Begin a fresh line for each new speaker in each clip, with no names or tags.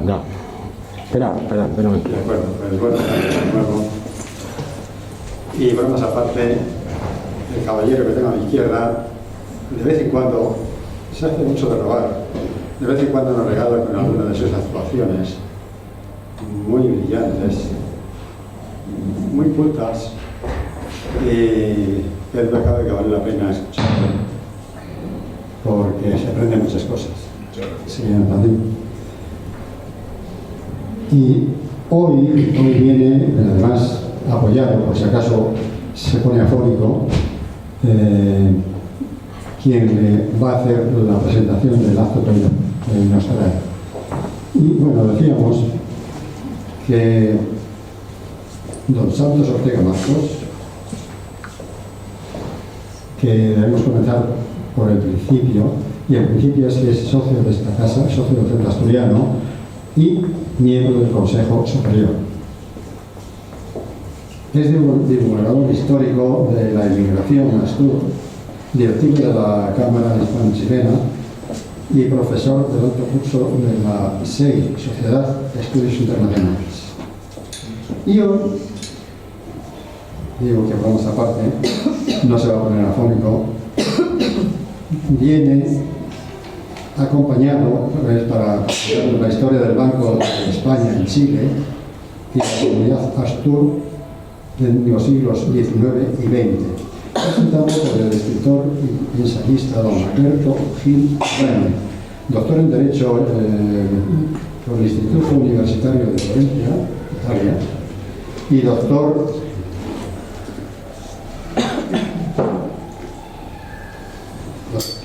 Ya. Espera un momento.
De acuerdo, pues bueno, de nuevo. Y bromas aparte, el caballero que tengo a mi izquierda, de vez en cuando, se hace mucho de robar, de vez en cuando nos regala con alguna de sus actuaciones muy brillantes, muy cultas, y es verdad que vale la pena escucharlo, porque se aprenden muchas cosas. Sí, y hoy viene, además, apoyado, por si acaso se pone afónico, quien va a hacer la presentación del acto que nos trae. Y bueno, decíamos que don Santos Ortega Marcos, que debemos comenzar por el principio, y el principio es que es socio de esta casa, socio del Centro Asturiano y miembro del Consejo Superior. Es divulgador histórico de la inmigración en Astur, directivo de la Cámara Hispano-Chilena y profesor del alto curso de la SEI, Sociedad de Estudios Internacionales. Y hoy, digo que vamos aparte, no se va a poner afónico, viene acompañado para la historia del Banco de España en Chile y la comunidad Astur en los siglos XIX y XX, presentado por el escritor y ensayista don Alberto Gil Reine, doctor en Derecho por el Instituto Universitario de Florencia, Italia, y doctor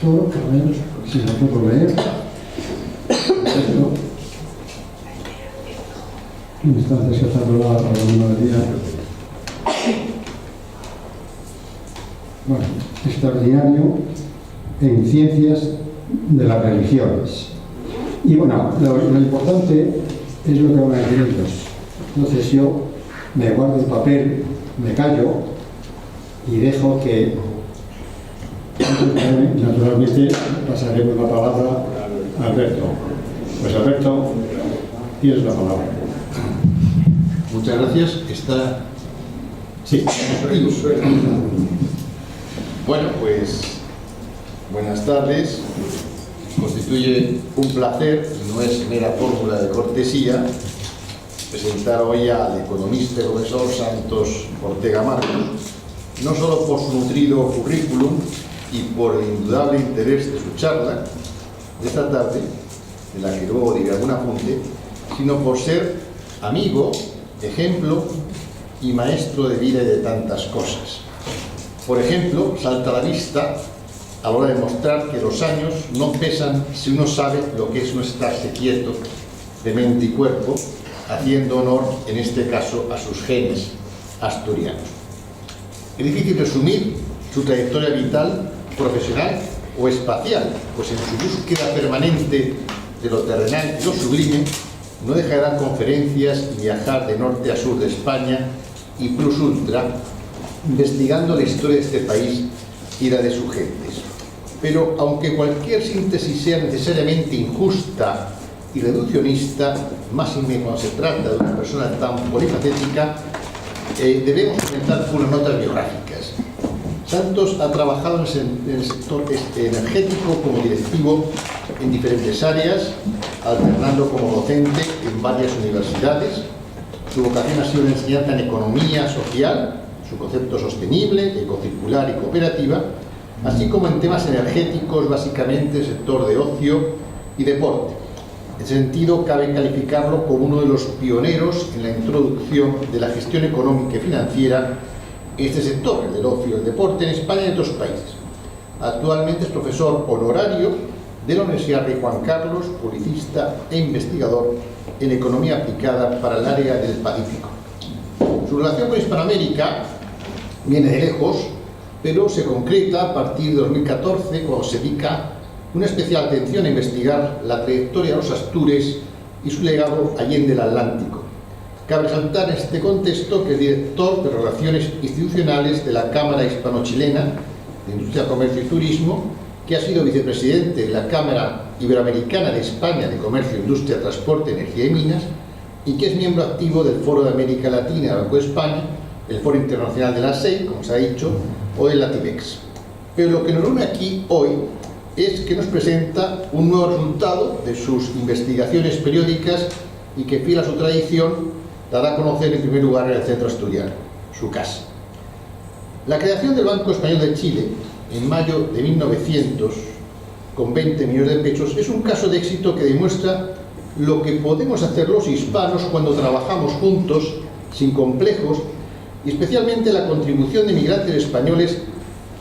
a ver si lo puedo leer. Instancias que está aprobada por la monarquía. Bueno, extraordinario en ciencias de las religiones. Y bueno, lo importante es lo que van a decir ellos. Entonces yo me guardo el papel, me callo y dejo que naturalmente pasaremos la palabra a Alberto. Pues Alberto, tienes la palabra.
Muchas gracias. ¿Está?
Sí.
Bueno, pues buenas tardes. Constituye un placer, no es mera fórmula de cortesía, presentar hoy al economista y profesor Santos Ortega Marcos, no solo por su nutrido currículum y por el indudable interés de su charla de esta tarde, de la que luego diré algún apunte, sino por ser amigo, ejemplo y maestro de vida y de tantas cosas. Por ejemplo, salta a la vista a la hora de mostrar que los años no pesan si uno sabe lo que es no estarse quieto de mente y cuerpo, haciendo honor, en este caso, a sus genes asturianos. Es difícil resumir su trayectoria vital, profesional o espacial, pues en su búsqueda permanente de lo terrenal y lo sublime, no deja de dar conferencias y viajar de norte a sur de España y plus ultra, investigando la historia de este país y la de sus gentes. Pero aunque cualquier síntesis sea necesariamente injusta y reduccionista, más cuando se trata de una persona tan polifacética, debemos comenzar por unas notas biográficas. Santos ha trabajado en el sector energético como directivo en diferentes áreas, alternando como docente en varias universidades. Su vocación ha sido la enseñanza en economía social, su concepto sostenible, ecocircular y cooperativa, así como en temas energéticos, básicamente el sector de ocio y deporte. En ese sentido, cabe calificarlo como uno de los pioneros en la introducción de la gestión económica y financiera en este sector, el del ocio y el deporte, en España y en otros países. Actualmente es profesor honorario de la Universidad Rey Juan Carlos, publicista e investigador en economía aplicada para el área del Pacífico. Su relación con Hispanoamérica viene de lejos, pero se concreta a partir de 2014, cuando se dedica una especial atención a investigar la trayectoria de los Astures y su legado allende el Atlántico. Cabe resaltar en este contexto que es director de Relaciones Institucionales de la Cámara Hispano-Chilena de Industria, Comercio y Turismo, que ha sido vicepresidente de la Cámara Iberoamericana de España de Comercio, Industria, Transporte, Energía y Minas, y que es miembro activo del Foro de América Latina del Banco de España, el Foro Internacional de la SEI, como se ha dicho, o el Latibex. Pero lo que nos reúne aquí hoy es que nos presenta un nuevo resultado de sus investigaciones periódicas y que, fiel a su tradición, dará a conocer en primer lugar en el Centro Asturiano, su casa. La creación del Banco Español de Chile en mayo de 1900, con 20 millones de pesos, es un caso de éxito que demuestra lo que podemos hacer los hispanos cuando trabajamos juntos, sin complejos, y especialmente la contribución de migrantes españoles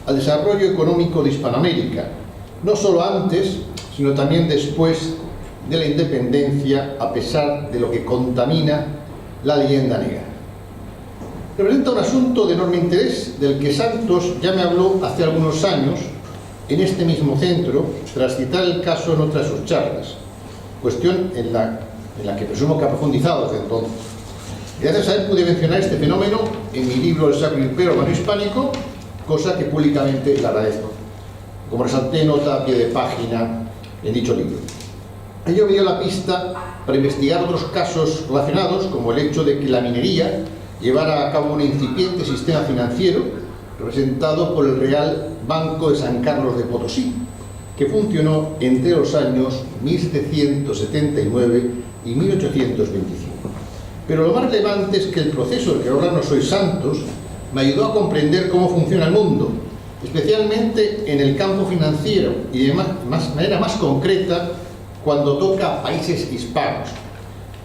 al desarrollo económico de Hispanoamérica, no solo antes, sino también después de la independencia, a pesar de lo que contamina la leyenda negra. Representa un asunto de enorme interés del que Santos ya me habló hace algunos años en este mismo centro, tras citar el caso en otras de sus charlas, cuestión en la que presumo que ha profundizado desde entonces. Gracias a él pude mencionar este fenómeno en mi libro El Sacro Imperio Romano Hispánico, cosa que públicamente le agradezco, como resalté nota a pie de página en dicho libro. Ello me dio la pista para investigar otros casos relacionados, como el hecho de que la minería llevara a cabo un incipiente sistema financiero representado por el Real Banco de San Carlos de Potosí, que funcionó entre los años 1779 y 1825. Pero lo más relevante es que el proceso del que ahora no soy Santos me ayudó a comprender cómo funciona el mundo, especialmente en el campo financiero y de manera más concreta cuando toca a países hispanos.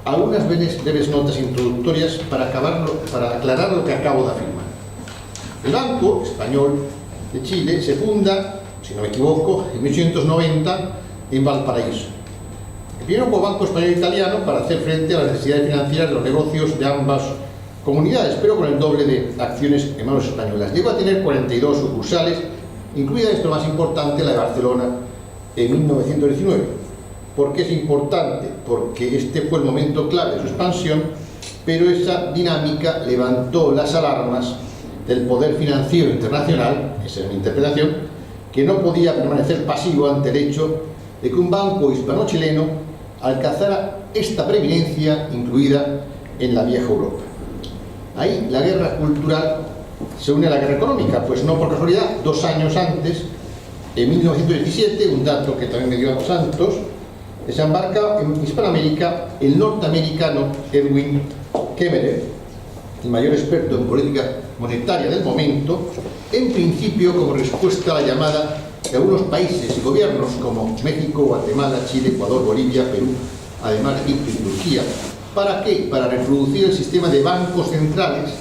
Algunas breves notas introductorias para aclarar lo que acabo de afirmar. El Banco Español de Chile se funda, si no me equivoco, en 1890 en Valparaíso. Primero como Banco Español Italiano para hacer frente a las necesidades financieras de los negocios de ambas comunidades, pero con el doble de acciones en manos españolas. Llegó a tener 42 sucursales, incluida, esto más importante, la de Barcelona en 1919. ¿Por qué es importante? Porque este fue el momento clave de su expansión, pero esa dinámica levantó las alarmas del poder financiero internacional, esa es mi interpretación, que no podía permanecer pasivo ante el hecho de que un banco hispano-chileno alcanzara esta preeminencia incluida en la vieja Europa. Ahí la guerra cultural se une a la guerra económica, pues no por casualidad, 2 años antes, en 1917, un dato que también me dio Santos, desembarca en Hispanoamérica el norteamericano Edwin Kemmerer, el mayor experto en política monetaria del momento, en principio como respuesta a la llamada de algunos países y gobiernos como México, Guatemala, Chile, Ecuador, Bolivia, Perú, además de Egipto y Turquía. ¿Para qué? Para reproducir el sistema de bancos centrales,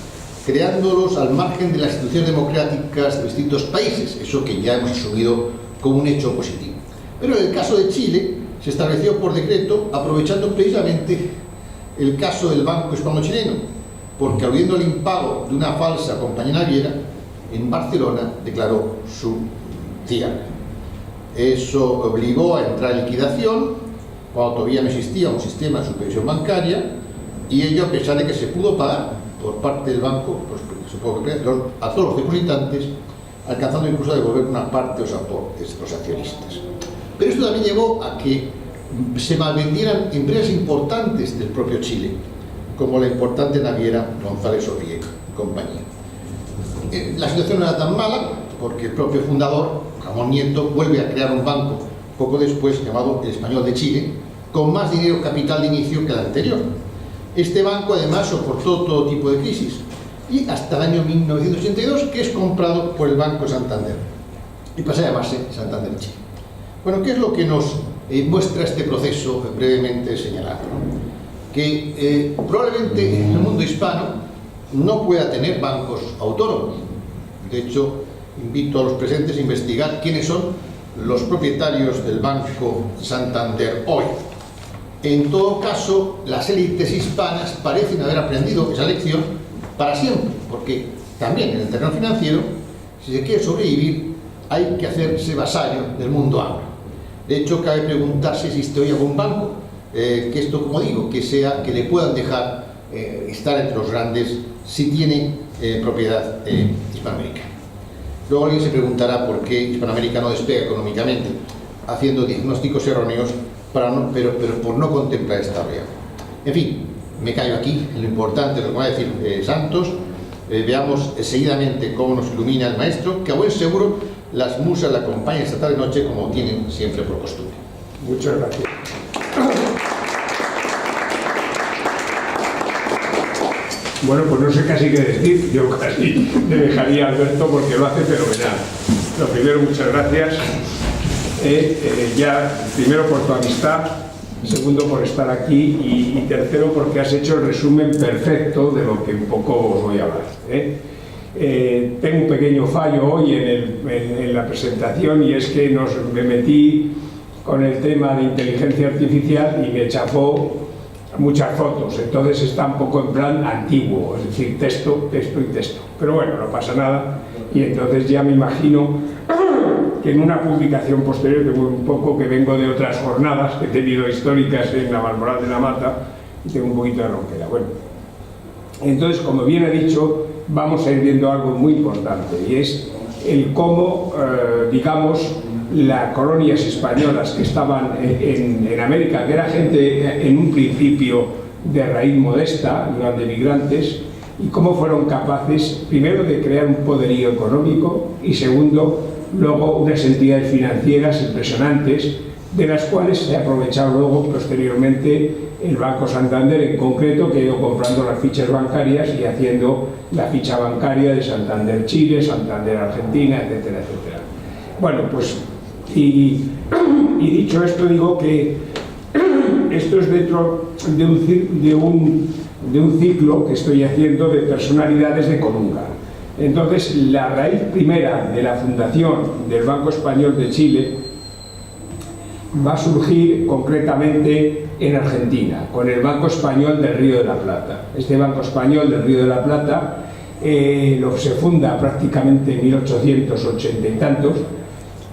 creándolos al margen de las instituciones democráticas de distintos países, eso que ya hemos asumido como un hecho positivo. Pero en el caso de Chile se estableció por decreto, aprovechando precisamente el caso del Banco Hispano-Chileno, porque aludiendo al impago de una falsa compañía naviera, en Barcelona declaró su cierre. Eso obligó a entrar en liquidación cuando todavía no existía un sistema de supervisión bancaria, y ello a pesar de que se pudo pagar por parte del banco, pues, supongo que a todos los depositantes, alcanzando incluso a devolver una parte de los aportes de los accionistas. Pero esto también llevó a que se malvendieran empresas importantes del propio Chile, como la importante naviera González Orriega y compañía. La situación no era tan mala, porque el propio fundador, Ramón Nieto, vuelve a crear un banco poco después llamado el Español de Chile, con más dinero capital de inicio que el anterior. Este banco además soportó todo tipo de crisis, y hasta el año 1982, que es comprado por el Banco Santander y pasa a llamarse Santander Chile. Bueno, ¿qué es lo que nos muestra este proceso brevemente señalado? Que probablemente en el mundo hispano no pueda tener bancos autónomos. De hecho, invito a los presentes a investigar quiénes son los propietarios del Banco Santander hoy. En todo caso, las élites hispanas parecen haber aprendido esa lección para siempre, porque también en el terreno financiero, si se quiere sobrevivir, hay que hacerse vasallo del mundo anglo. De hecho, cabe preguntarse si existe hoy algún banco que esto, como digo, que le puedan dejar estar entre los grandes si tiene propiedad hispanoamericana. Luego alguien se preguntará por qué Hispanoamérica no despega económicamente. haciendo diagnósticos erróneos, pero por no contemplar esta realidad. En fin, me callo aquí. Lo importante, lo que va a decir Santos, veamos seguidamente cómo nos ilumina el maestro, que a buen seguro las musas le acompañan esta tarde y noche como tienen siempre por costumbre.
Muchas gracias. Bueno, pues no sé casi qué decir. Yo casi le dejaría a Alberto porque lo hace fenomenal. Lo primero, muchas gracias. Primero por tu amistad, segundo por estar aquí y tercero porque has hecho el resumen perfecto de lo que un poco os voy a hablar. Tengo un pequeño fallo hoy en la presentación, y es que me metí con el tema de inteligencia artificial y me chafó muchas fotos, entonces está un poco en plan antiguo, es decir, texto y texto, pero bueno, no pasa nada, y entonces ya me imagino que en una publicación posterior, que un poco que vengo de otras jornadas que he tenido históricas en la Balmoral de la Mata y tengo un poquito de ronquera. Bueno, entonces, como bien he dicho, vamos a ir viendo algo muy importante, y es el cómo, digamos, las colonias españolas que estaban en América, que era gente en un principio de raíz modesta, eran de migrantes, y cómo fueron capaces, primero, de crear un poderío económico y segundo, luego unas entidades financieras impresionantes, de las cuales se ha aprovechado luego posteriormente el Banco Santander en concreto, que ha ido comprando las fichas bancarias y haciendo la ficha bancaria de Santander Chile, Santander Argentina, etcétera, etcétera. Bueno, pues y dicho esto, digo que esto es dentro de un ciclo que estoy haciendo de personalidades de Colunga. Entonces, la raíz primera de la fundación del Banco Español de Chile va a surgir concretamente en Argentina, con el Banco Español del Río de la Plata. Este Banco Español del Río de la Plata se funda prácticamente en 1880 y tantos,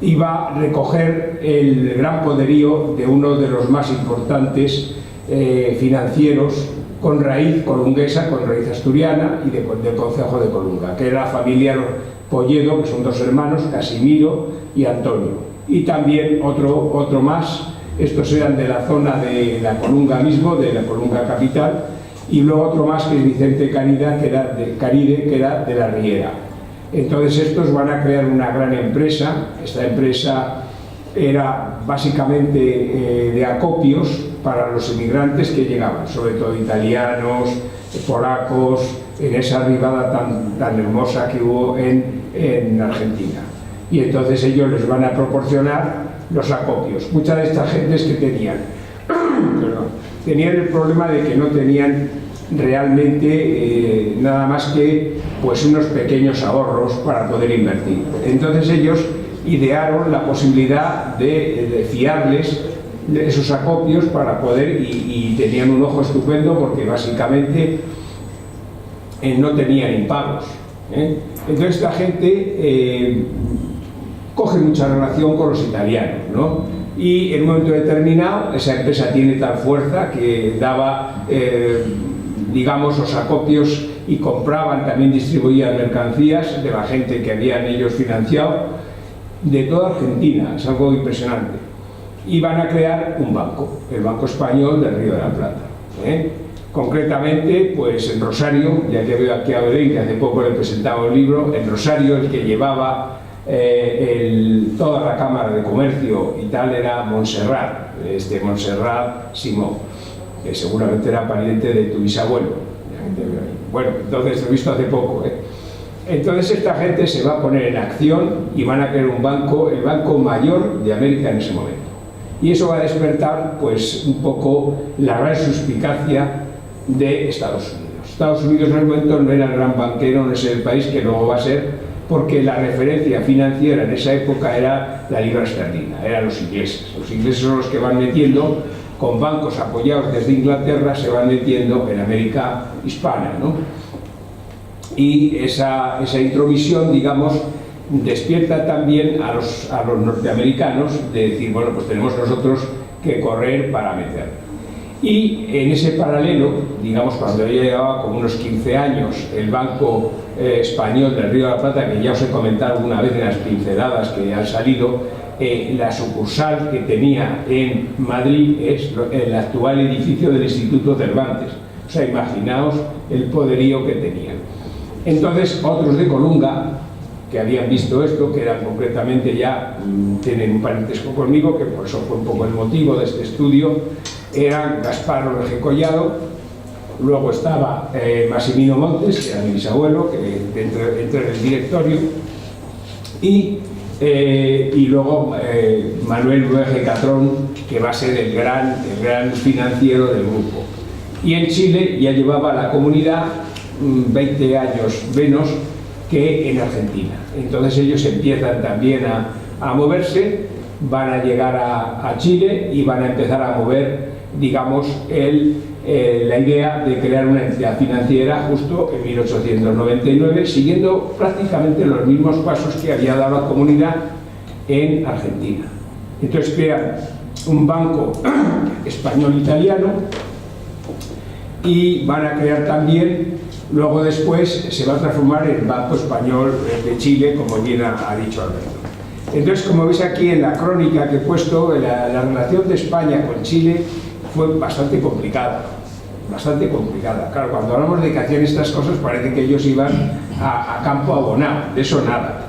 y va a recoger el gran poderío de uno de los más importantes financieros con raíz colunguesa, con raíz asturiana y del concejo de Colunga, que era la familia Polledo, que son dos hermanos, Casimiro y Antonio. Y también otro más, estos eran de la zona de la Colunga mismo, de la Colunga capital, y luego otro más que es Vicente Caride, que era de la Riera. Entonces estos van a crear una gran empresa. Esta empresa era básicamente de acopios para los inmigrantes que llegaban, sobre todo italianos, polacos, en esa arribada tan hermosa que hubo en Argentina. Y entonces ellos les van a proporcionar los acopios. Muchas de estas gentes que tenían el problema de que no tenían realmente nada más que pues unos pequeños ahorros para poder invertir. Entonces ellos idearon la posibilidad de fiarles esos acopios para poder, y tenían un ojo estupendo porque básicamente no tenían impagos. Entonces esta gente coge mucha relación con los italianos, ¿no? Y en un momento determinado esa empresa tiene tal fuerza que daba digamos los acopios y compraban, también distribuían mercancías de la gente que habían ellos financiado de toda Argentina. Es algo impresionante. Y van a crear un banco, el Banco Español del Río de la Plata. Concretamente, pues en Rosario, ya que veo aquí a Belén, que hace poco le presentaba un libro, en Rosario el que llevaba toda la Cámara de Comercio y tal era Montserrat, Montserrat Simó, que seguramente era pariente de tu bisabuelo. Bueno, entonces lo he visto hace poco. Entonces esta gente se va a poner en acción y van a crear un banco, el banco mayor de América en ese momento. Y eso va a despertar pues un poco la gran suspicacia de Estados Unidos. Estados Unidos en el momento no era el gran banquero, no es el país que luego va a ser, porque la referencia financiera en esa época era la libra esterlina, eran los ingleses. Los ingleses son los que van metiendo, con bancos apoyados desde Inglaterra, se van metiendo en América hispana, ¿no? Y esa intromisión, digamos, despierta también a los norteamericanos de decir, bueno, pues tenemos nosotros que correr para meter. Y en ese paralelo, digamos, cuando yo llevaba como unos 15 años, el Banco Español del Río de la Plata, que ya os he comentado alguna vez en las pinceladas que han salido, la sucursal que tenía en Madrid es el actual edificio del Instituto Cervantes. O sea, imaginaos el poderío que tenían. Entonces, otros de Colunga, que habían visto esto, que eran concretamente ya, tienen un parentesco conmigo, que por eso fue un poco el motivo de este estudio, eran Gaspar Orge Collado, luego estaba Massimino Montes, que era mi bisabuelo, que entró en el directorio, y luego Manuel Luege Catrón, que va a ser el gran financiero del grupo. Y en Chile ya llevaba la comunidad 20 años menos que en Argentina. Entonces ellos empiezan también a moverse, van a llegar a Chile y van a empezar a mover, digamos, la idea de crear una entidad financiera justo en 1899, siguiendo prácticamente los mismos pasos que había dado la comunidad en Argentina. Entonces crean un banco español-italiano y van a crear también, luego después se va a transformar en Banco Español de Chile, como bien ha dicho Alberto. Entonces, como veis aquí en la crónica que he puesto, la relación de España con Chile fue bastante complicada. Claro, cuando hablamos de que hacían estas cosas parece que ellos iban a campo abonado, de eso nada.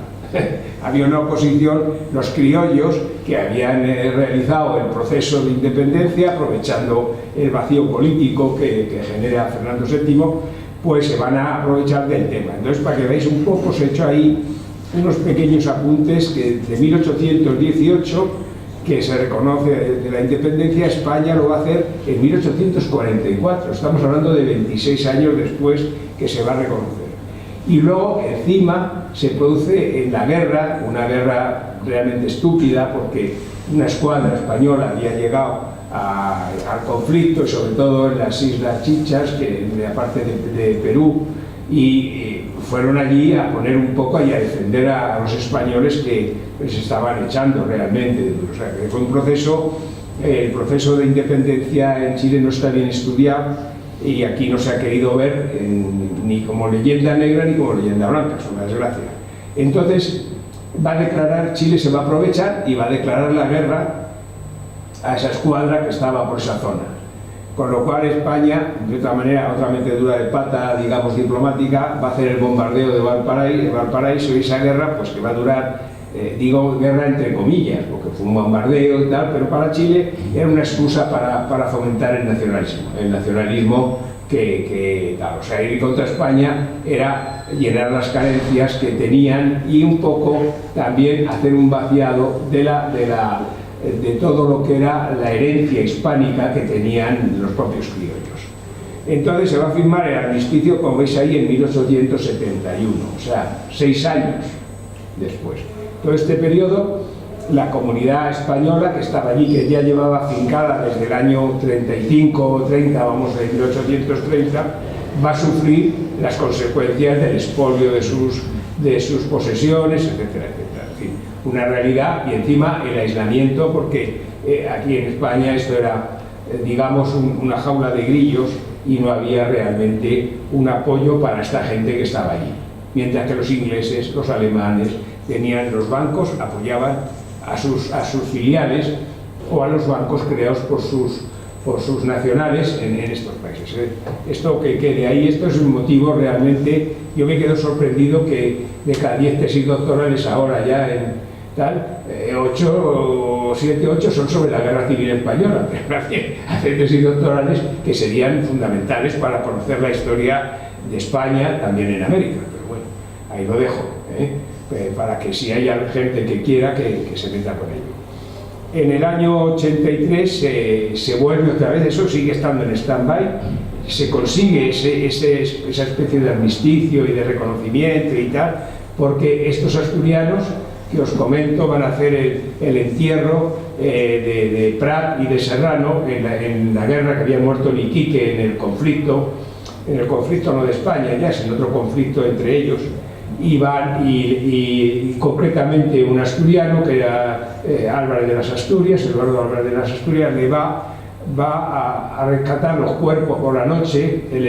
Había una oposición, los criollos, que habían realizado el proceso de independencia, aprovechando el vacío político que genera Fernando VII, pues se van a aprovechar del tema. Entonces, para que veáis un poco, os he hecho ahí unos pequeños apuntes que de 1818, que se reconoce de la independencia. España lo va a hacer en 1844, estamos hablando de 26 años después que se va a reconocer. Y luego, encima, se produce en la guerra, una guerra realmente estúpida, porque una escuadra española había llegado al conflicto, y sobre todo en las Islas Chichas, que aparte de Perú, y fueron allí a poner un poco y a defender a los españoles que les estaban echando realmente. O sea, que fue un proceso, el proceso de independencia en Chile no está bien estudiado, y aquí no se ha querido ver ni como leyenda negra ni como leyenda blanca, es una desgracia. Entonces va a declarar, Chile se va a aprovechar y va a declarar la guerra a esa escuadra que estaba por esa zona. Con lo cual España, de otra manera, otra metedura de pata, digamos, diplomática, va a hacer el bombardeo de Valparaíso, y esa guerra, pues que va a durar, digo guerra entre comillas, porque fue un bombardeo y tal, pero para Chile era una excusa para fomentar el nacionalismo que tal. O sea, ir contra España era llenar las carencias que tenían y un poco también hacer un vaciado de todo lo que era la herencia hispánica que tenían los propios criollos. Entonces se va a firmar el armisticio, como veis ahí, en 1871, o sea, 6 años después. Todo este periodo, la comunidad española que estaba allí, que ya llevaba afincada desde el año 35 o 30, vamos, de 1830, va a sufrir las consecuencias del expolio de sus posesiones, etcétera, etcétera. En fin, una realidad, y encima el aislamiento, porque aquí en España esto era, digamos, una jaula de grillos, y no había realmente un apoyo para esta gente que estaba allí. Mientras que los ingleses, los alemanes, tenían los bancos, apoyaban a sus filiales o a los bancos creados por sus nacionales en estos países. Esto que quede ahí, esto es un motivo realmente. Yo me quedo sorprendido que de cada 10 tesis doctorales ahora ya en tal, 7 o 8 son sobre la Guerra Civil Española, pero hacen tesis doctorales que serían fundamentales para conocer la historia de España también en América. Pero bueno, ahí lo dejo, para que si hay gente que quiera que se meta con ello. En el año 83 se vuelve otra vez, eso sigue estando en stand-by, se consigue esa especie de armisticio y de reconocimiento y tal, porque estos asturianos que os comento van a hacer el entierro de Prat y de Serrano en la guerra que habían muerto en Iquique, en el conflicto no de España, ya es en otro conflicto entre ellos. Y concretamente un asturiano que era Álvarez de las Asturias, Eduardo Álvarez de las Asturias, le va a rescatar los cuerpos por la noche. Él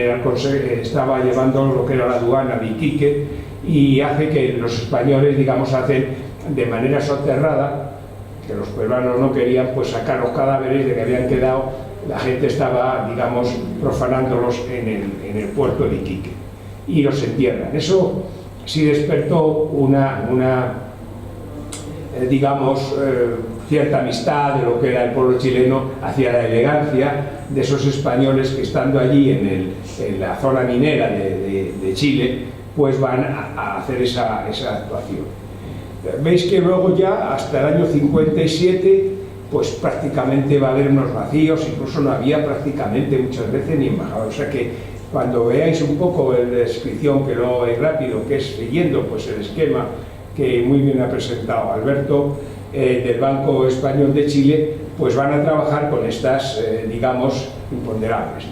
estaba llevando lo que era la aduana de Iquique, y hace que los españoles, digamos, hacen de manera soterrada que los peruanos no querían pues sacar los cadáveres de que habían quedado, la gente estaba, digamos, profanándolos en el puerto de Iquique y los entierran. Eso sí despertó una digamos, cierta amistad de lo que era el pueblo chileno hacia la elegancia de esos españoles que, estando allí en la zona minera de Chile, pues van a hacer esa actuación. Veis que luego ya hasta el año 57 pues prácticamente va a haber unos vacíos, incluso no había prácticamente muchas veces ni embajador. O sea que cuando veáis un poco la descripción, que luego es rápido, que es siguiendo pues el esquema que muy bien ha presentado Alberto, del Banco Español de Chile, pues van a trabajar con estas, digamos, imponderables.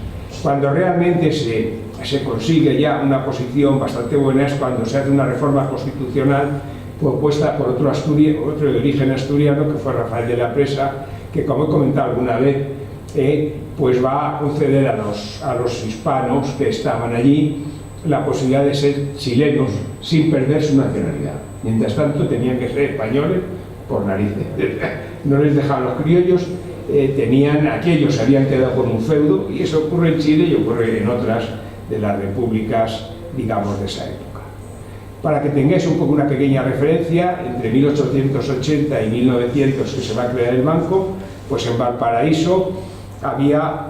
Cuando realmente se consigue ya una posición bastante buena es cuando se hace una reforma constitucional propuesta por otro de origen asturiano, que fue Rafael de la Presa, que, como he comentado alguna vez, pues va a conceder a los hispanos que estaban allí la posibilidad de ser chilenos sin perder su nacionalidad. Mientras tanto tenían que ser españoles por narices. No les dejaban los criollos, aquellos se habían quedado con un feudo, y eso ocurre en Chile y ocurre en otras de las repúblicas, digamos, de esa época. Para que tengáis un poco una pequeña referencia, entre 1880 y 1900, que se va a crear el banco, pues en Valparaíso había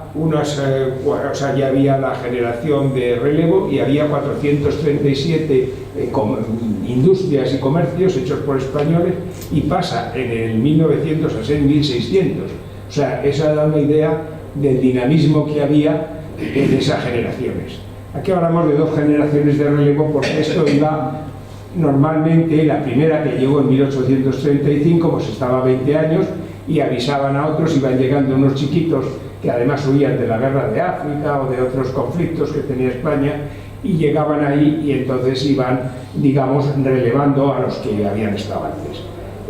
ya había la generación de relevo y había 437 industrias y comercios hechos por españoles, y pasa en el 1900 a ser 1600. O sea, esa da una idea del dinamismo que había en esas generaciones. Aquí hablamos de 2 generaciones de relevo, porque esto iba normalmente, la primera que llegó en 1835, pues estaba 20 años, y avisaban a otros, iban llegando unos chiquitos que además huían de la guerra de África o de otros conflictos que tenía España, y llegaban ahí y entonces iban, digamos, relevando a los que habían estado antes.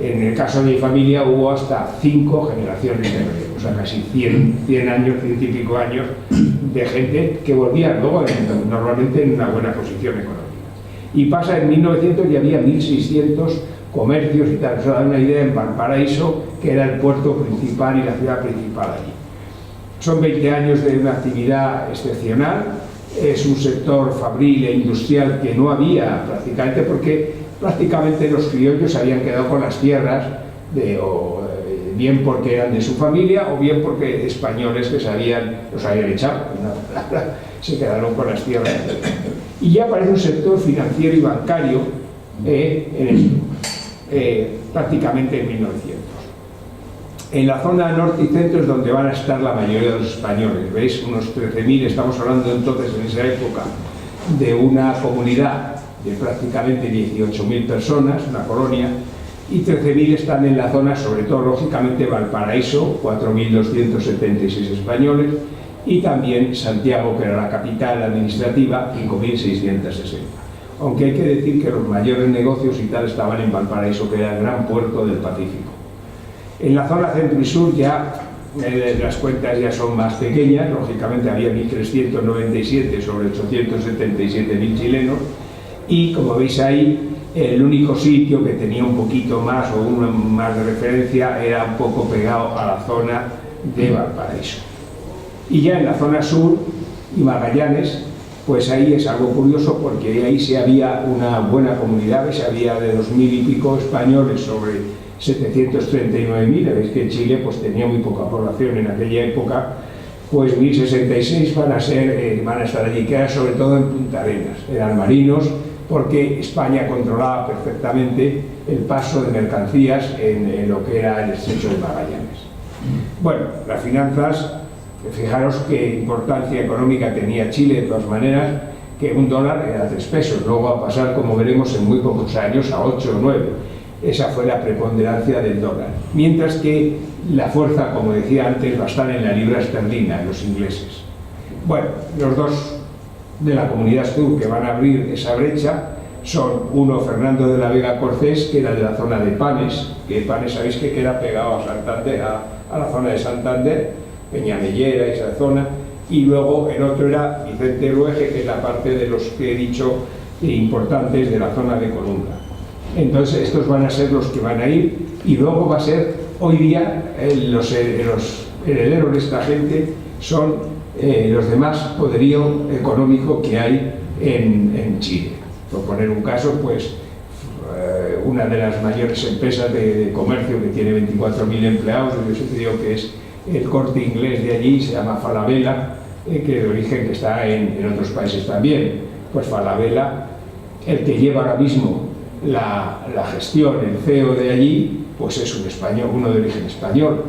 En el caso de mi familia hubo hasta 5 generaciones de relevo, o sea, casi 100 años, 100 y pico años de gente que volvía luego normalmente en una buena posición económica. Y pasa en 1900 y había 1600 comercios y tal. Eso da una idea en Valparaíso, que era el puerto principal y la ciudad principal allí. Son 20 años de una actividad excepcional. Es un sector fabril e industrial que no había prácticamente, porque prácticamente los criollos se habían quedado con las tierras, bien porque eran de su familia o bien porque españoles que los habían echado, se quedaron con las tierras. Y ya aparece un sector financiero y bancario en esto, prácticamente en 1900. En la zona norte y centro es donde van a estar la mayoría de los españoles. ¿Veis? Unos 13.000, estamos hablando entonces en esa época de una comunidad de prácticamente 18.000 personas, una colonia, y 13.000 están en la zona, sobre todo lógicamente Valparaíso, 4.276 españoles, y también Santiago, que era la capital administrativa, 5.660. Aunque hay que decir que los mayores negocios y tal estaban en Valparaíso, que era el gran puerto del Pacífico. En la zona centro y sur ya las cuentas ya son más pequeñas, lógicamente había 1.397 sobre 877.000 chilenos, y como veis ahí, el único sitio que tenía un poquito más o uno más de referencia era un poco pegado a la zona de Valparaíso. Y ya en la zona sur y Magallanes, pues ahí es algo curioso, porque ahí sí había una buena comunidad, se había de 2.000 y pico españoles sobre 739.000, veis que Chile pues tenía muy poca población en aquella época, pues 1.066 van a estar allí, que era sobre todo en Punta Arenas, eran marinos, porque España controlaba perfectamente el paso de mercancías en lo que era el estrecho de Magallanes. Bueno, las finanzas, fijaros qué importancia económica tenía Chile, de todas maneras, que $1 era 3 pesos, luego va a pasar, como veremos, en muy pocos años a 8 o 9. Esa fue la preponderancia del dólar. Mientras que la fuerza, como decía antes, va a estar en la libra esterlina, en los ingleses. Bueno, los dos de la comunidad sur que van a abrir esa brecha son uno, Fernando de la Vega Cortés, que era de la zona de Panes, que Panes sabéis que queda pegado a Santander, a la zona de Santander, Peñamellera, esa zona, y luego el otro era Vicente Luege, que es la parte de los que he dicho importantes de la zona de Colunga. Entonces estos van a ser los que van a ir, y luego va a ser hoy día los herederos de esta gente son los demás poderío económico que hay en Chile. Por poner un caso, pues una de las mayores empresas de comercio que tiene 24.000 empleados, yo siempre digo que es el Corte Inglés de allí, se llama Falabella, que de origen que está en otros países también. Pues Falabella, el que lleva ahora mismo la gestión, el CEO de allí, pues es un español, uno de origen español,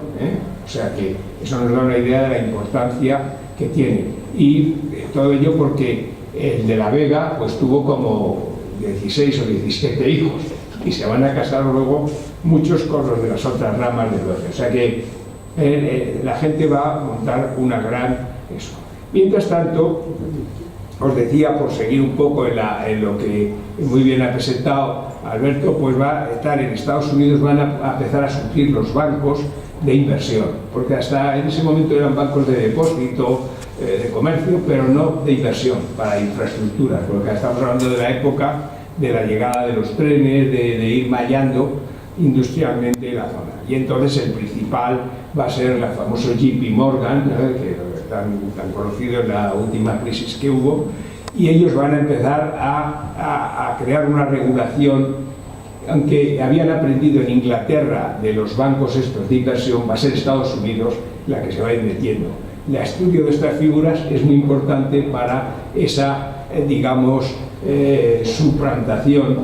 O sea que eso nos da una idea de la importancia que tiene. Y todo ello porque el de la Vega pues tuvo como 16 o 17 hijos y se van a casar luego muchos con los de las otras ramas del orden. O sea que la gente va a montar una gran eso. Mientras tanto, os decía, por seguir un poco en lo que muy bien ha presentado Alberto, pues va a estar en Estados Unidos, van a empezar a surgir los bancos de inversión, porque hasta en ese momento eran bancos de depósito, de comercio, pero no de inversión para infraestructuras, porque estamos hablando de la época de la llegada de los trenes, de ir mallando industrialmente la zona. Y entonces el principal va a ser el famoso JP Morgan, que tan conocido en la última crisis que hubo, y ellos van a empezar a crear una regulación. Aunque habían aprendido en Inglaterra de los bancos estos de inversión, va a ser Estados Unidos la que se va a ir metiendo. El estudio de estas figuras es muy importante para esa, digamos, suplantación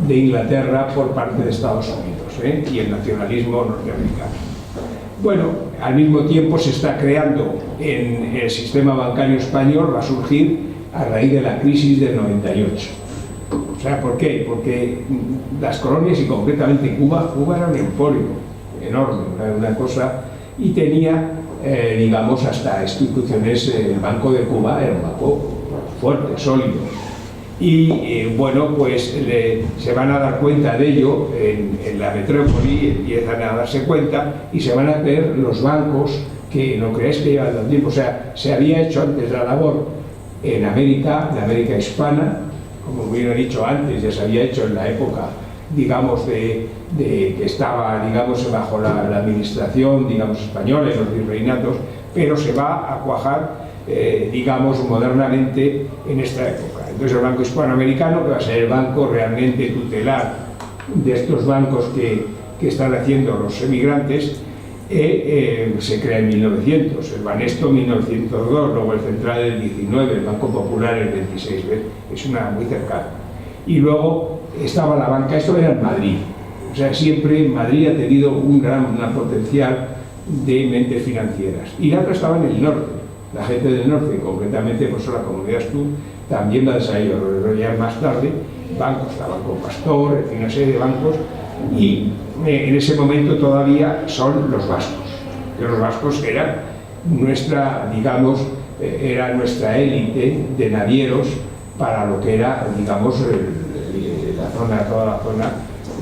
de Inglaterra por parte de Estados Unidos y el nacionalismo norteamericano. Bueno, al mismo tiempo se está creando en el sistema bancario español, va a surgir a raíz de la crisis del 98. O sea, ¿por qué? Porque las colonias, y concretamente Cuba era un emporio enorme, una cosa, y tenía, digamos, hasta instituciones. El Banco de Cuba era un banco fuerte, sólido. Y bueno, pues se van a dar cuenta de ello en la metrópoli, empiezan a darse cuenta y se van a ver los bancos, que no creáis que llevan tanto tiempo. O sea, se había hecho antes la labor en América, en América hispana, como bien he dicho antes, ya se había hecho en la época, digamos, de que estaba, digamos, bajo la administración, digamos, española, en los virreinatos, pero se va a cuajar, digamos, modernamente en esta época. Entonces el Banco Hispanoamericano, que va a ser el banco realmente tutelar de estos bancos que están haciendo los emigrantes, se crea en 1900, el Banesto en 1902, luego el Central del 19, el Banco Popular el 26, ¿ves? Es una muy cercana. Y luego estaba la banca, esto era en Madrid, o sea, siempre Madrid ha tenido una potencial de mentes financieras. Y la otra estaba en el norte, la gente del norte, concretamente por eso la Comunidad Astú también va a desarrollar ya más tarde bancos, el Banco Pastor, en fin, una serie de bancos. Y en ese momento todavía son los vascos, que los vascos eran nuestra, digamos, era nuestra élite de navieros para lo que era, digamos, la zona, toda la zona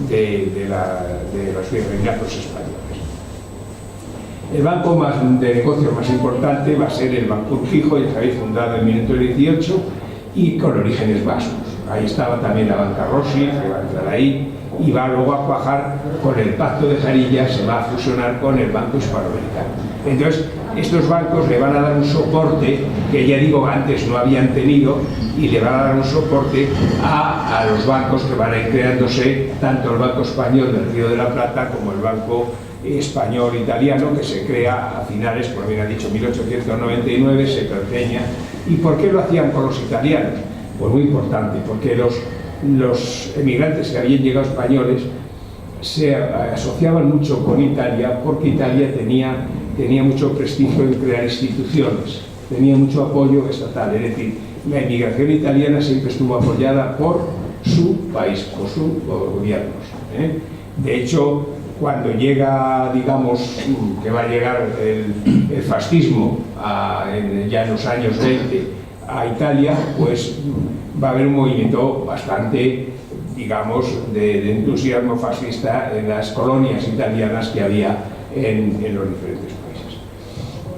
de los virreinatos españoles. El banco de negocio más importante va a ser el Banco Urquijo, ya sabéis, fundado en 1918 y con orígenes vascos. Ahí estaba también la banca Rossi, que va a entrar ahí, y va luego a cuajar con el Pacto de Jarilla, se va a fusionar con el Banco Hispanoamericano. Entonces, estos bancos le van a dar un soporte que, ya digo, antes no habían tenido, y le van a dar un soporte a los bancos que van a ir creándose, tanto el Banco Español del Río de la Plata como el Banco Español Italiano, que se crea a finales, como bien ha dicho, 1899, se pergeña. ¿Y por qué lo hacían con los italianos? Pues muy importante, porque los emigrantes que habían llegado españoles se asociaban mucho con Italia, porque Italia tenía mucho prestigio en crear instituciones, tenía mucho apoyo estatal, es decir, la inmigración italiana siempre estuvo apoyada por su país, por sus gobiernos. De hecho, cuando llega, digamos, que va a llegar el fascismo ya en los años 20 a Italia, pues va a haber un movimiento bastante, digamos, de entusiasmo fascista en las colonias italianas que había en los diferentes países.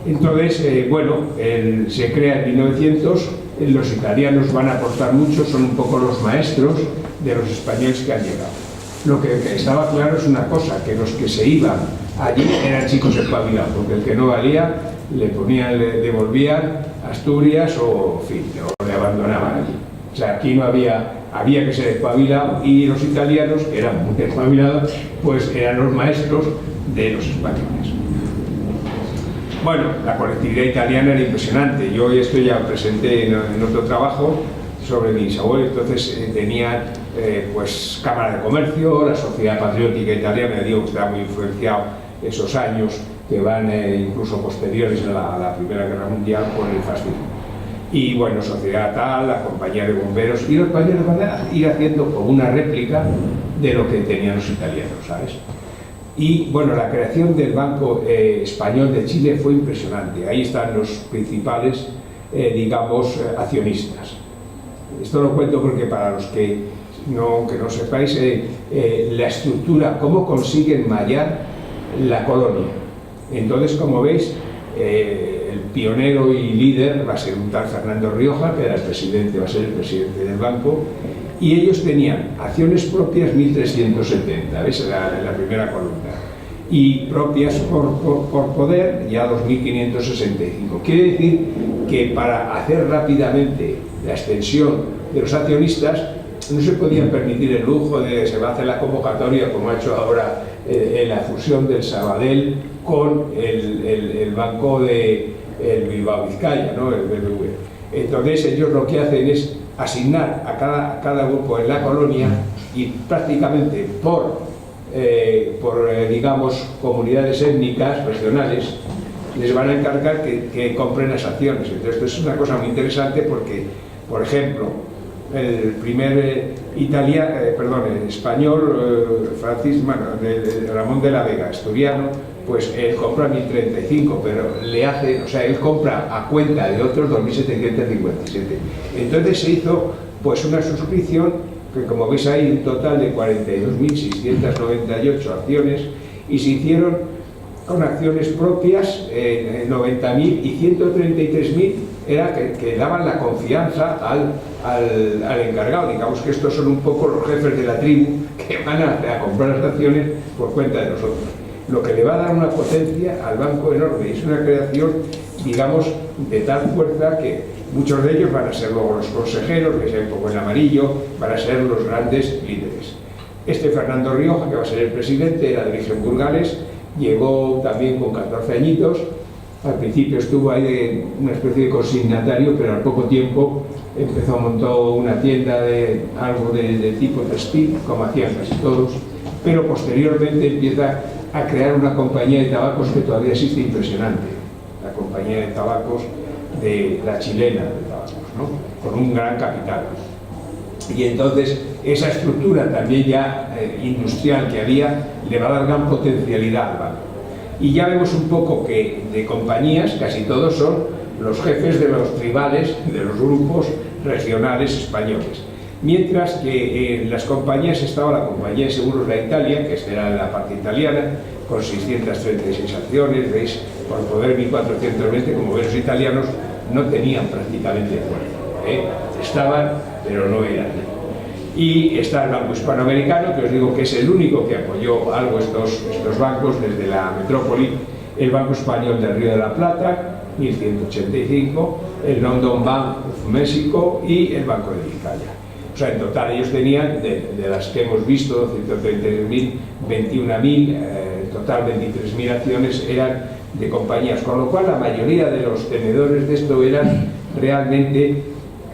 Entonces, bueno, se crea en 1900, los italianos van a aportar mucho, son un poco los maestros de los españoles que han llegado. Lo que estaba claro es una cosa, que los que se iban allí eran chicos espabilados, porque el que no valía le devolvían Asturias o, en fin, o le abandonaban allí. O sea, aquí no había que ser espabilado, y los italianos, que eran muy espabilados, pues eran los maestros de los españoles. Bueno, la colectividad italiana era impresionante. Yo esto ya presenté en otro trabajo sobre mi bisabuelo. Entonces tenían pues Cámara de Comercio, la Sociedad Patriótica Italiana, digo que está muy influenciado esos años que van incluso posteriores a la Primera Guerra Mundial por el fascismo. Y bueno, Sociedad Tal, la Compañía de Bomberos, y los españoles van a ir haciendo como una réplica de lo que tenían los italianos, ¿sabes? Y bueno, la creación del Banco Español de Chile fue impresionante. Ahí están los principales, digamos, accionistas. Esto lo cuento porque para los que no sepáis la estructura, cómo consiguen mallar la colonia. Entonces, como veis, el pionero y líder va a ser un tal Fernando Rioja, que era el presidente, va a ser el presidente del banco, y ellos tenían acciones propias 1.370, ¿ves? En la primera columna, y propias por poder ya 2.565. Quiere decir que para hacer rápidamente la extensión de los accionistas no se podían permitir el lujo de se va a hacer la convocatoria, como ha hecho ahora en la fusión del Sabadell con el banco de Bilbao Vizcaya, ¿no? El BBV. Entonces ellos lo que hacen es asignar a cada grupo en la colonia, y prácticamente por digamos, comunidades étnicas, regionales, les van a encargar que compren las acciones. Entonces esto es una cosa muy interesante porque, por ejemplo, el primer español, Ramón de la Vega, asturiano, pues él compra 1.035, pero le hace, o sea, él compra a cuenta de otros 2.757. Entonces se hizo pues una suscripción que, como veis ahí, un total de 42.698 acciones, y se hicieron con acciones propias 90.000, y 133.000 era que daban la confianza al encargado. Digamos que estos son un poco los jefes de la tribu que van a comprar las acciones por cuenta de nosotros, lo que le va a dar una potencia al banco enorme. Es una creación, digamos, de tal fuerza que muchos de ellos van a ser luego los consejeros, que sea un poco en amarillo, van a ser los grandes líderes. Este Fernando Rioja, que va a ser el presidente, era de origen burgalés, llegó también con 14 añitos. Al principio estuvo ahí de una especie de consignatario, pero al poco tiempo montó una tienda de algo de tipo textil, como hacían casi todos, pero posteriormente empieza a crear una compañía de tabacos que todavía existe, impresionante, la compañía de tabacos de la chilena de tabacos, ¿no? Con un gran capital. Y entonces esa estructura también ya industrial que había le va a dar gran potencialidad al banco. Y ya vemos un poco que de compañías casi todos son los jefes de los tribales, de los grupos regionales españoles. Mientras que en las compañías estaba la Compañía de Seguros de Italia, que esta era la parte italiana, con 636 acciones, veis, por poder 1.420, como ven, los italianos no tenían prácticamente fuerza, estaban, pero no eran. Y está el Banco Hispanoamericano, que os digo que es el único que apoyó algo estos bancos desde la metrópoli, el Banco Español del Río de la Plata, 1185, el London Bank of México y el Banco de Vizcaya. O sea, en total ellos tenían, de las que hemos visto, 133.000, 21.000, en total 23.000 acciones eran de compañías, con lo cual la mayoría de los tenedores de esto eran realmente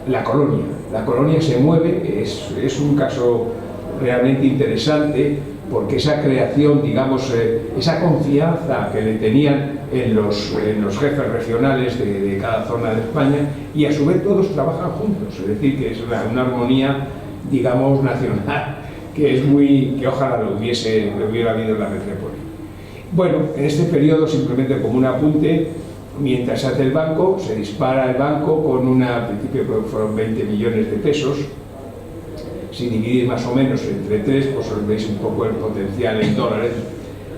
la colonia. La colonia se mueve, es un caso realmente interesante, porque esa creación, digamos, esa confianza que le tenían en los jefes regionales de cada zona de España, y a su vez todos trabajan juntos, es decir, que es una armonía, digamos, nacional, que ojalá lo hubiera habido en la metrópoli. Bueno, en este periodo, simplemente como un apunte, mientras se hace el banco, se dispara el banco con al principio fueron 20 millones de pesos. Si dividís más o menos entre tres, pues os veis un poco el potencial en dólares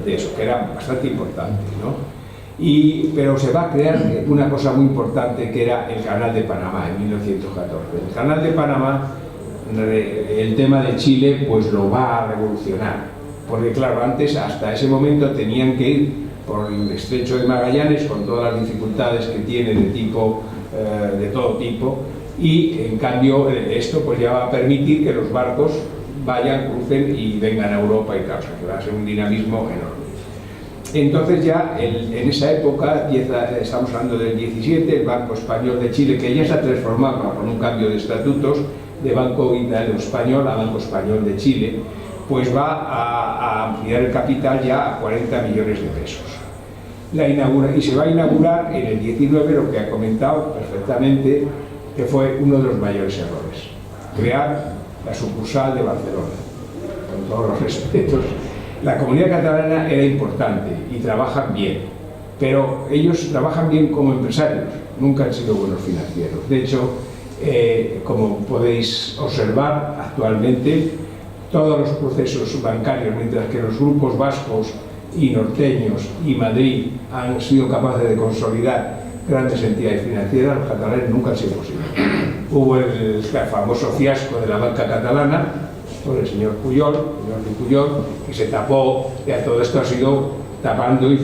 de eso, que era bastante importante, ¿no? Pero se va a crear una cosa muy importante, que era el Canal de Panamá en 1914. El Canal de Panamá, el tema de Chile, pues lo va a revolucionar. porque claro, antes hasta ese momento tenían que ir por el estrecho de Magallanes con todas las dificultades que tiene de todo tipo, y en cambio esto pues ya va a permitir que los barcos vayan, crucen y vengan a Europa, y claro, o sea, que va a ser un dinamismo enorme. Entonces ya en esa época, estamos hablando del 17, el Banco Español de Chile, que ya se ha transformado con un cambio de estatutos de Banco Italiano Español a Banco Español de Chile, pues va a ampliar el capital ya a 40 millones de pesos. Y se va a inaugurar en el 19 lo que ha comentado perfectamente, que fue uno de los mayores errores: crear la sucursal de Barcelona. Con todos los respetos, la comunidad catalana era importante y trabajan bien, pero ellos trabajan bien como empresarios, nunca han sido buenos financieros. De hecho, como podéis observar actualmente, todos los procesos bancarios, mientras que los grupos vascos y norteños y Madrid han sido capaces de consolidar grandes entidades financieras, los catalanes nunca han sido posibles. Hubo el famoso fiasco de la banca catalana por el señor Pujol, que se tapó, y a todo esto ha sido tapando y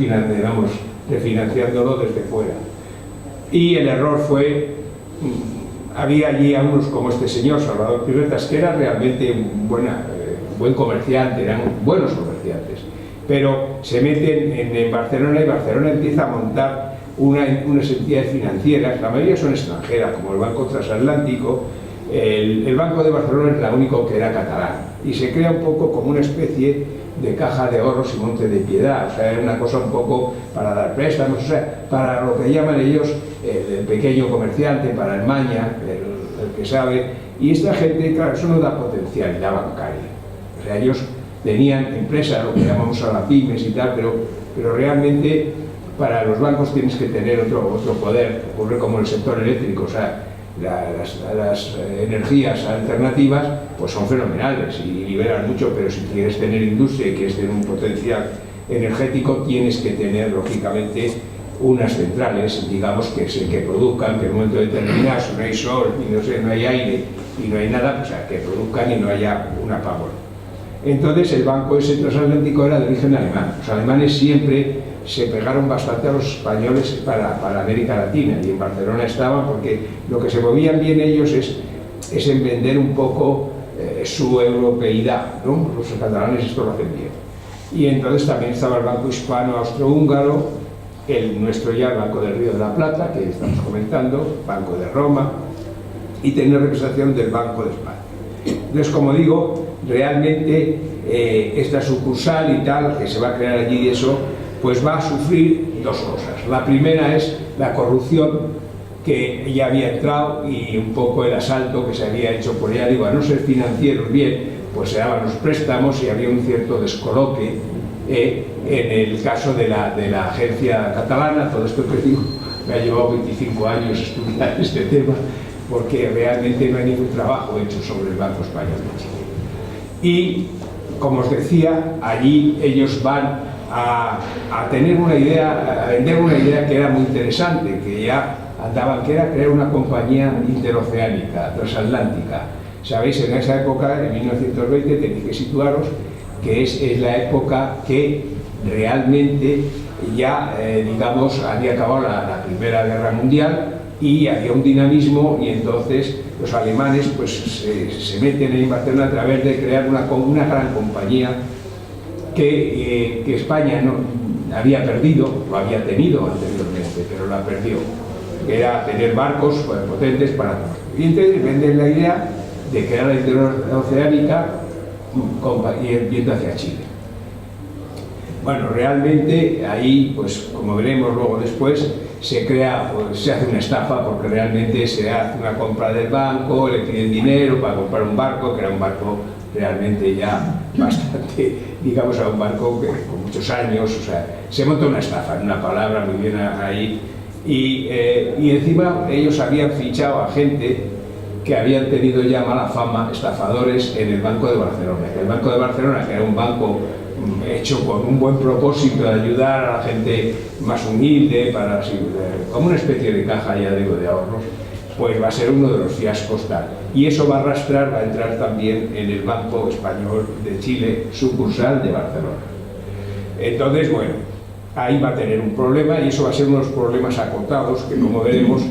refinanciándolo desde fuera. Y el error fue, había allí a unos como este señor Salvador Pirretas, que era realmente buen comerciante, eran buenos comerciantes, pero se meten en Barcelona, y Barcelona empieza a montar unas entidades financieras, la mayoría son extranjeras, como el Banco Transatlántico. El Banco de Barcelona es el único que era catalán, y se crea un poco como una especie de caja de ahorros y monte de piedad, o sea, era una cosa un poco para dar préstamos, o sea, para lo que llaman ellos el pequeño comerciante, para el maña, el que sabe, y esta gente, claro, eso no da potencialidad bancaria. O sea, ellos tenían empresas, lo que llamamos a las pymes y tal, pero realmente para los bancos tienes que tener otro poder. Ocurre como en el sector eléctrico, o sea, las energías alternativas pues son fenomenales y liberan mucho, pero si quieres tener industria y quieres tener un potencial energético, tienes que tener lógicamente unas centrales, digamos, que produzcan, que en un momento determinado, si no hay sol y no hay aire y no hay nada, o sea, que produzcan y no haya un apagón. Entonces el banco ese transatlántico era de origen alemán. Los alemanes siempre se pegaron bastante a los españoles para América Latina, y en Barcelona estaban, porque lo que se movían bien ellos es en vender un poco su europeidad, ¿no? Los catalanes esto lo hacen bien. Y entonces también estaba el Banco Hispano Austrohúngaro, el nuestro ya, el Banco del Río de la Plata, que estamos comentando, Banco de Roma, y tenía representación del Banco de España. Entonces, como digo, realmente esta sucursal y tal, que se va a crear allí y eso, pues va a sufrir dos cosas. La primera es la corrupción que ya había entrado, y un poco el asalto que se había hecho por ella. Digo, a no ser financieros bien, pues se daban los préstamos y había un cierto descoloque en el caso de la agencia catalana. Todo esto que digo me ha llevado 25 años estudiar este tema, porque realmente no hay ningún trabajo hecho sobre el Banco Español de Chile. Y, como os decía, allí ellos van a tener una idea, a vender una idea que era muy interesante, que ya andaban, que era crear una compañía interoceánica, transatlántica. Sabéis, en esa época, en 1920, tenéis que situaros que es la época que realmente ya, digamos, había acabado la Primera Guerra Mundial y había un dinamismo, y entonces los alemanes pues se meten en Barcelona a través de crear una gran compañía que España no había perdido, lo había tenido anteriormente, pero la perdió, que era tener barcos potentes para todo. Y entonces venden la idea de crear la interoceánica viendo hacia Chile. Bueno, realmente ahí, pues como veremos luego después, se crea, pues, se hace una estafa, porque realmente se hace una compra del banco, le piden dinero para comprar un barco, que era un barco realmente ya bastante, digamos, a un barco que, con muchos años, o sea, se monta una estafa, en una palabra muy bien ahí, y encima ellos habían fichado a gente que habían tenido ya mala fama, estafadores, en el Banco de Barcelona. El Banco de Barcelona, que era un banco hecho con un buen propósito de ayudar a la gente más humilde, como una especie de caja, ya digo, de ahorros, pues va a ser uno de los fiascos tal. Y eso va a arrastrar, va a entrar también en el Banco Español de Chile, sucursal de Barcelona. Entonces, bueno, ahí va a tener un problema y eso va a ser unos problemas acotados que, como veremos,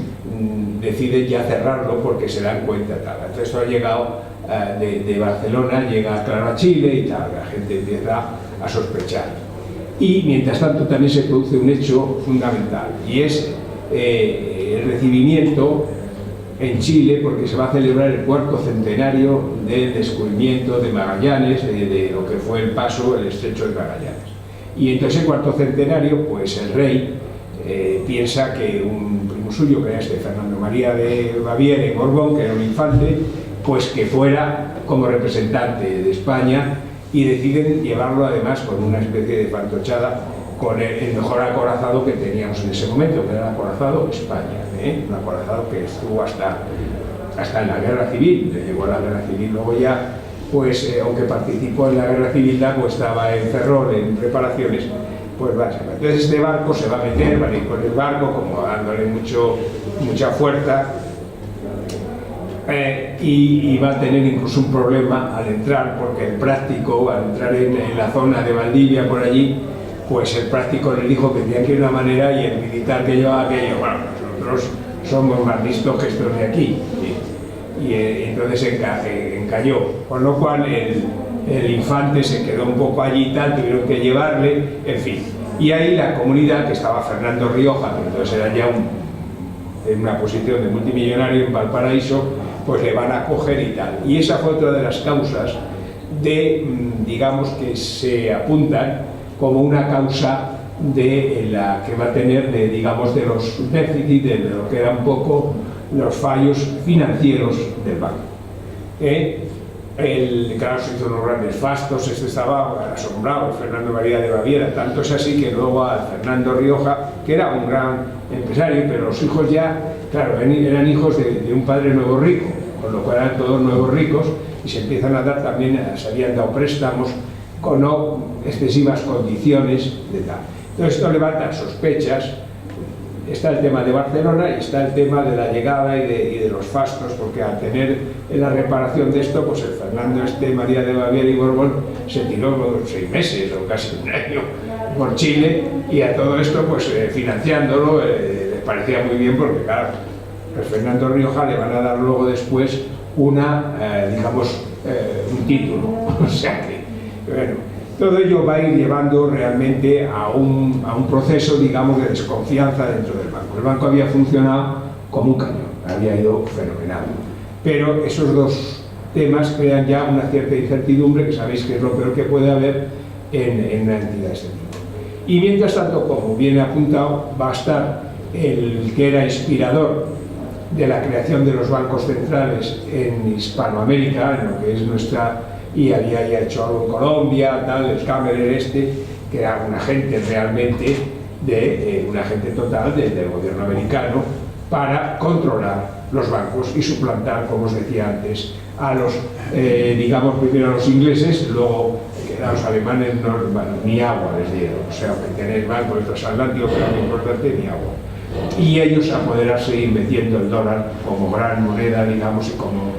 deciden ya cerrarlo porque se dan cuenta tal. Entonces esto ha llegado de Barcelona, llega claro a Chile y tal, la gente empieza a sospechar. Y mientras tanto también se produce un hecho fundamental y es el recibimiento en Chile, porque se va a celebrar el 4º centenario del descubrimiento de Magallanes, de lo que fue el paso, el estrecho de Magallanes. Y entonces el 4º centenario, pues el rey piensa que un primo suyo, que era Fernando María de Baviera y Borbón, que era un infante, pues que fuera como representante de España, y deciden llevarlo además con una especie de fantochada con el mejor acorazado que teníamos en ese momento, que era el acorazado España, un acorazado que estuvo hasta en la Guerra Civil, llegó a la Guerra Civil, luego ya, pues aunque participó en la Guerra Civil, pues estaba en Ferrol, en reparaciones, pues básicamente. Entonces este barco se va a meter, van a ir con el barco, como dándole mucha fuerza, y va a tener incluso un problema al entrar, porque el práctico, al entrar en la zona de Valdivia, por allí, pues el práctico le dijo que tenía que ir de una manera y el militar que llevaba aquello, bueno, nosotros somos más listos que estos de aquí. Y entonces encalló, con lo cual el infante se quedó un poco allí y tal, tuvieron que llevarle, en fin. Y ahí la comunidad, que estaba Fernando Rioja, que entonces era ya en una posición de multimillonario en Valparaíso, pues le van a acoger y tal. Y esa fue otra de las causas digamos, que se apuntan como una causa de la que va a tener, digamos, de los déficits, de lo que eran un poco los fallos financieros del banco. Claro, se hizo unos grandes fastos, estaba asombrado, Fernando María de Baviera, tanto es así que luego a Fernando Rioja, que era un gran empresario, pero los hijos ya, claro, eran hijos de un padre nuevo rico, con lo cual eran todos nuevos ricos, y se empiezan a dar también, se habían dado préstamos con no excesivas condiciones de tal. Entonces esto levanta sospechas. Está el tema de Barcelona y está el tema de la llegada y de los fastos, porque al tener en la reparación de esto, pues el Fernando María de Baviera y Borbón se tiró 6 meses o casi un año por Chile, y a todo esto pues financiándolo le parecía muy bien, porque claro, el Fernando Rioja le van a dar luego después digamos, un título, o sea que, bueno, todo ello va a ir llevando realmente a un proceso, digamos, de desconfianza dentro del banco. El banco había funcionado como un cañón, había ido fenomenal. Pero esos dos temas crean ya una cierta incertidumbre, que sabéis que es lo peor que puede haber en una entidad de este tipo. Y mientras tanto, como viene apuntado, va a estar el que era inspirador de la creación de los bancos centrales en Hispanoamérica, en lo que es nuestra... y había ya hecho algo en Colombia, tal, el Camerer que era un agente realmente, un agente total del gobierno americano para controlar los bancos y suplantar, como os decía antes, a los, digamos, primero a los ingleses, luego a los alemanes ni agua les dieron, o sea, que tenéis bancos transatlánticos, pero lo importante, ni agua. Y ellos a poder seguir metiendo el dólar como gran moneda, digamos, y como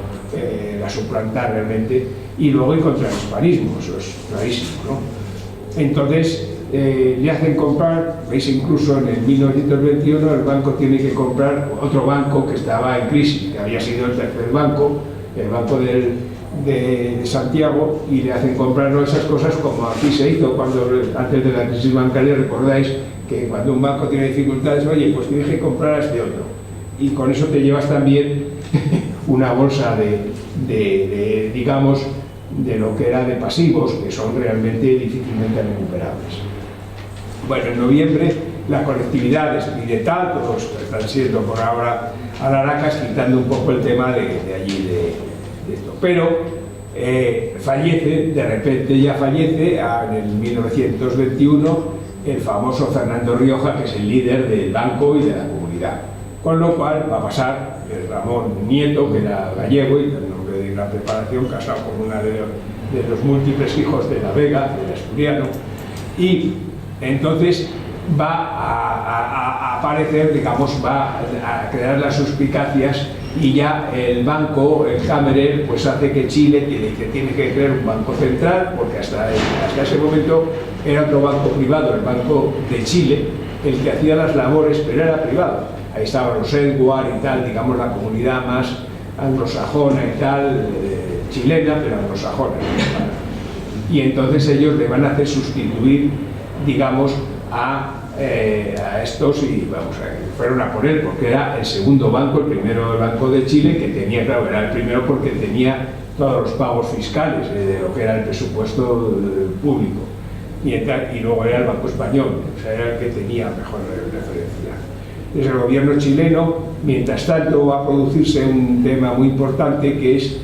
la suplantar realmente, y luego ir contra el hispanismo, eso es clarísimo, ¿no? Entonces, le hacen comprar, veis, incluso en el 1921 el banco tiene que comprar otro banco que estaba en crisis, que había sido el tercer banco, el banco de Santiago, y le hacen comprar esas cosas como aquí se hizo antes de la crisis bancaria. Recordáis que cuando un banco tiene dificultades, oye, pues tienes que comprar a este otro, y con eso te llevas también una bolsa digamos, de lo que era de pasivos, que son realmente difícilmente recuperables. Bueno, en noviembre la colectividad despide tal, todos están siendo por ahora alaracas, quitando un poco el tema de allí, de esto. Pero fallece, de repente ya fallece, en el 1921, el famoso Fernando Rioja, que es el líder del banco y de la comunidad. Con lo cual va a pasar el Ramón Nieto, que era gallego y el nombre de gran preparación, casado con una de los múltiples hijos de la Vega, del asturiano, y entonces va a aparecer, digamos, va a crear las suspicacias y ya el banco, el Kämmerer, pues hace que Chile tiene que crear un banco central, porque hasta ese momento era otro banco privado, el Banco de Chile, el que hacía las labores, pero era privado. Ahí estaban los Edward y tal, digamos la comunidad más anglosajona y tal, chilena, pero anglosajona. Y entonces ellos le van a hacer sustituir, digamos, a estos, y vamos, fueron a por él, porque era el segundo banco, el primero el Banco de Chile, que tenía, claro, era el primero porque tenía todos los pagos fiscales de lo que era el presupuesto público, y luego era el Banco Español, o sea, era el que tenía mejor referencia. Desde el gobierno chileno, mientras tanto, va a producirse un tema muy importante, que es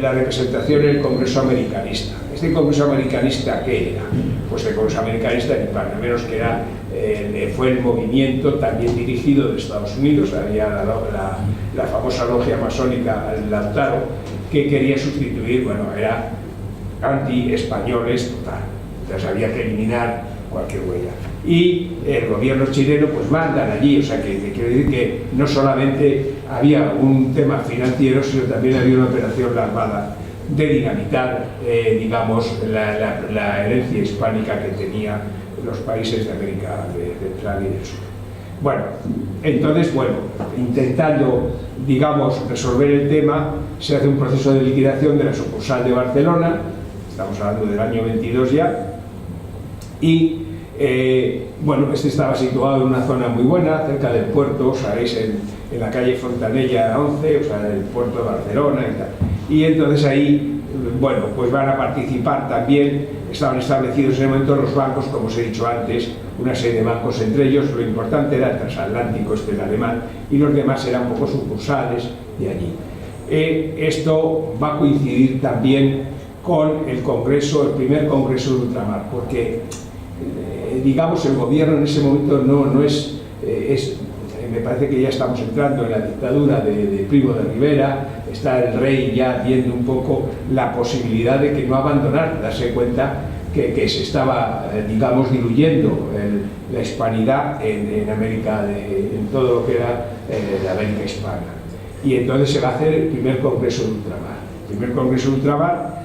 la representación en el Congreso Americanista. ¿Este Congreso Americanista qué era? Pues el Congreso Americanista, ni para menos que era, fue el movimiento también dirigido de Estados Unidos, había la famosa logia masónica, el Lautaro, que quería sustituir, bueno, era anti-españoles total, entonces había que eliminar cualquier huella. Y el gobierno chileno pues mandan allí, o sea que quiero decir que no solamente había un tema financiero, sino también había una operación armada de dinamitar, digamos, la herencia hispánica que tenía los países de América Central y del Sur. Bueno, entonces, bueno, intentando, digamos, resolver el tema, se hace un proceso de liquidación de la sucursal de Barcelona, estamos hablando del año 22 ya, y bueno, este estaba situado en una zona muy buena, cerca del puerto, sabéis, en la calle Fontanella 11, o sea, del puerto de Barcelona y tal. Y entonces ahí, bueno, pues van a participar también, estaban establecidos en ese momento los bancos, como os he dicho antes, una serie de bancos, entre ellos lo importante era el transatlántico, el alemán, y los demás eran un poco sucursales de allí. Esto va a coincidir también con el congreso, el primer congreso de ultramar, porque digamos el gobierno en ese momento no es, me parece que ya estamos entrando en la dictadura de Primo de Rivera, está el rey ya viendo un poco la posibilidad de que no abandonar, darse cuenta que se estaba, digamos, diluyendo la hispanidad en América, en todo lo que era la América hispana. Y entonces se va a hacer el primer congreso de ultramar. El primer congreso de ultramar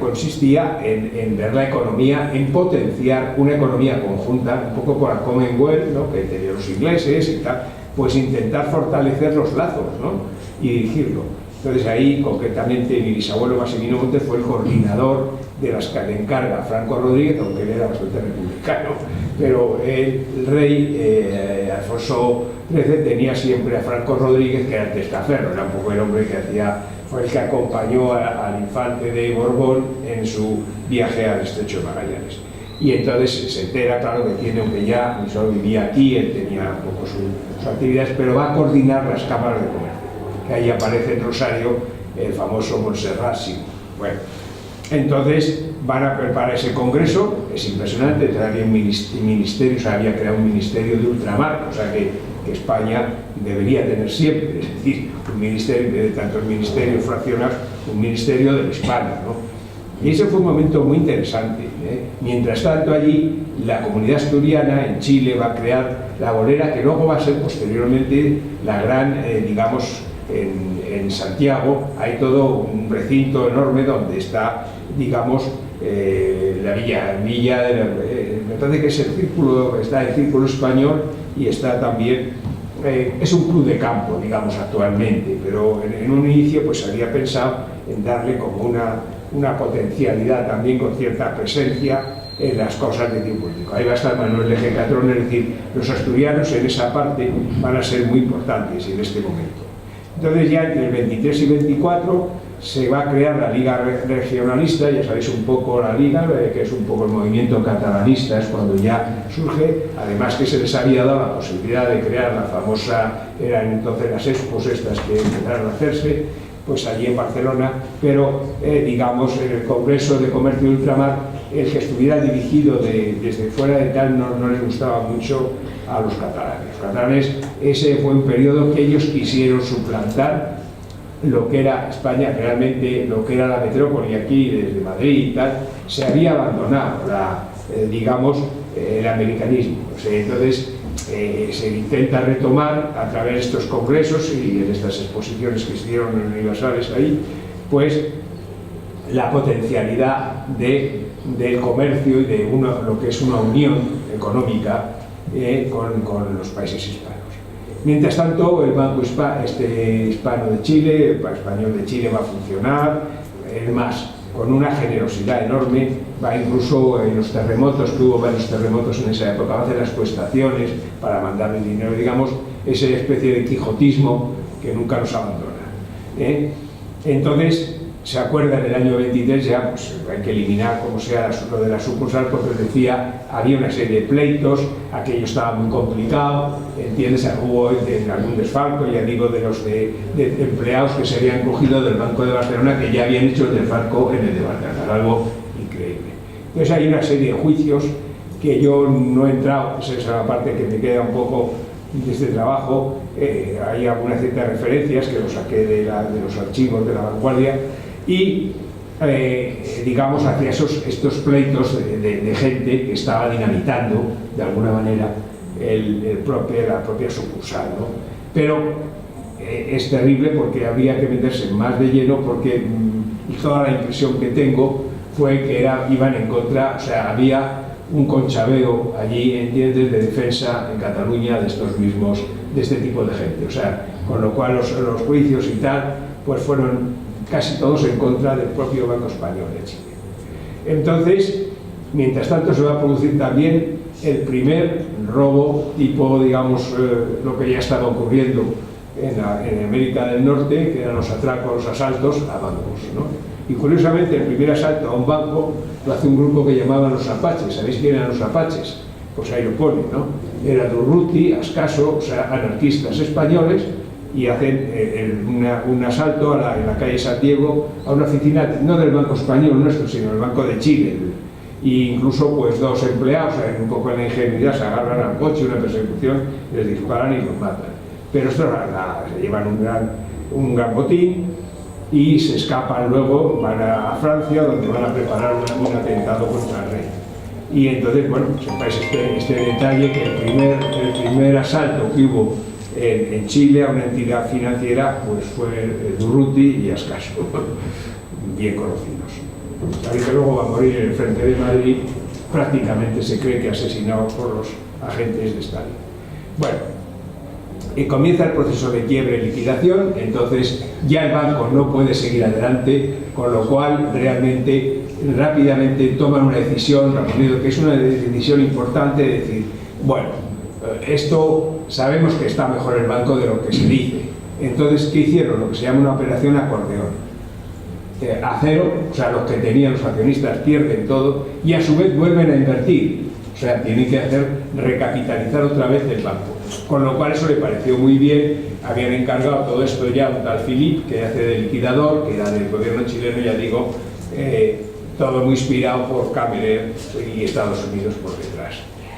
consistía en ver la economía, en potenciar una economía conjunta, un poco con la Commonwealth, ¿no?, que tenían los ingleses y tal, pues intentar fortalecer los lazos, ¿no?, y dirigirlo. Entonces ahí, concretamente, mi bisabuelo Maximino Montes fue el coordinador de las que le encarga Franco Rodríguez, aunque él era bastante republicano, pero el rey Alfonso XIII tenía siempre a Franco Rodríguez, que era el testaferro, era un poco el hombre que fue el que acompañó al infante de Borbón en su viaje al Estrecho de Magallanes. Y entonces se entera, claro, que tiene, aunque ya ni solo vivía aquí, él tenía un poco sus actividades, pero va a coordinar las cámaras de comercio, que ahí aparece en Rosario el famoso Montserrat Simó. Bueno, entonces van a preparar ese congreso, es impresionante, había un ministerio, o sea, había creado un ministerio de ultramar, o sea que España debería tener siempre, es decir, un ministerio, de tantos ministerios fraccionados, un ministerio de la Hispania, ¿no? Y ese fue un momento muy interesante, ¿eh? Mientras tanto, allí la comunidad asturiana en Chile va a crear la bolera, que luego va a ser posteriormente la gran, digamos, en Santiago hay todo un recinto enorme donde está, digamos, la villa me parece que es el círculo, está el círculo español y está también, es un club de campo, digamos, actualmente, pero en un inicio pues se había pensado en darle como una potencialidad también con cierta presencia en las cosas de tipo político. Ahí va a estar Manuel Eje Catrón, es decir, los asturianos en esa parte van a ser muy importantes en este momento. Entonces ya entre el 23 y 24 se va a crear la Liga Regionalista, ya sabéis un poco la Liga, que es un poco el movimiento catalanista, es cuando ya surge, además que se les había dado la posibilidad de crear la famosa, eran entonces las expos estas que empezaron a hacerse, pues allí en Barcelona, pero digamos en el Congreso de Comercio de Ultramar, el que estuviera dirigido desde fuera de tal no les gustaba mucho a los catalanes. Los catalanes, ese fue un periodo que ellos quisieron suplantar lo que era España, realmente lo que era la metrópoli aquí desde Madrid y tal, se había abandonado digamos, el americanismo. O sea, entonces se intenta retomar a través de estos congresos y en estas exposiciones que se dieron universales ahí, pues la potencialidad del comercio y de lo que es una unión económica con los países hispanos. Mientras tanto, el Banco Hispano de Chile, el Español de Chile va a funcionar, es más, con una generosidad enorme, va incluso en los terremotos, que hubo varios terremotos en esa época, va a hacer las prestaciones para mandar el dinero, digamos, esa especie de quijotismo que nunca nos abandona. Entonces, se acuerda en el año 23 ya, pues hay que eliminar como sea lo de la sucursal, porque os decía, había una serie de pleitos, aquello estaba muy complicado, ¿entiendes? Hubo algún desfalco, ya digo, de los de empleados que se habían cogido del Banco de Barcelona, que ya habían hecho el desfalco en el de Barcelona, algo increíble. Entonces hay una serie de juicios que yo no he entrado, esa es la parte que me queda un poco de este trabajo, hay algunas ciertas referencias que lo saqué de los archivos de La Vanguardia, y digamos hacia estos pleitos de gente que estaba dinamitando de alguna manera la propia sucursal, ¿no? Pero es terrible porque habría que meterse más de lleno, porque toda la impresión que tengo fue que iban en contra, o sea, había un conchabeo allí, ¿entiendes?, de defensa en Cataluña de este tipo de gente, o sea, con lo cual los juicios y tal, pues fueron casi todos en contra del propio Banco Español de Chile. Entonces, mientras tanto, se va a producir también el primer robo tipo, digamos, lo que ya estaba ocurriendo en América del Norte, que eran los atracos, los asaltos a bancos, ¿no? Y curiosamente, el primer asalto a un banco lo hace un grupo que llamaban los Apaches. ¿Sabéis quién eran los Apaches? Pues ahí lo pone, ¿no? Era Durruti, Ascaso, o sea, anarquistas españoles, y hacen un asalto en la calle San Diego a una oficina, no del Banco Español nuestro, sino del Banco de Chile. E incluso pues dos empleados, un poco en la ingenuidad, se agarran al coche, una persecución, les disparan y los matan. Pero estos se llevan un gran botín y se escapan luego, van a Francia, donde van a preparar un atentado contra el rey. Y entonces, bueno, sepáis este detalle, que el primer asalto que hubo en Chile a una entidad financiera pues fue Durruti y Ascaso, bien conocidos. Sabéis que luego va a morir en el frente de Madrid, prácticamente se cree que asesinado por los agentes de Stalin. Bueno, y comienza el proceso de quiebre y liquidación, entonces ya el banco no puede seguir adelante, con lo cual realmente rápidamente toman una decisión, que es una decisión importante, de decir, bueno, esto sabemos que está mejor el banco de lo que se dice. Entonces, ¿qué hicieron? Lo que se llama una operación acordeón. A cero, o sea, los que tenían los accionistas pierden todo y a su vez vuelven a invertir. O sea, tienen que recapitalizar otra vez el banco. Con lo cual eso le pareció muy bien. Habían encargado todo esto ya a un tal Philip, que hace de liquidador, que era del gobierno chileno, ya digo, todo muy inspirado por Cameron y Estados Unidos por detrás.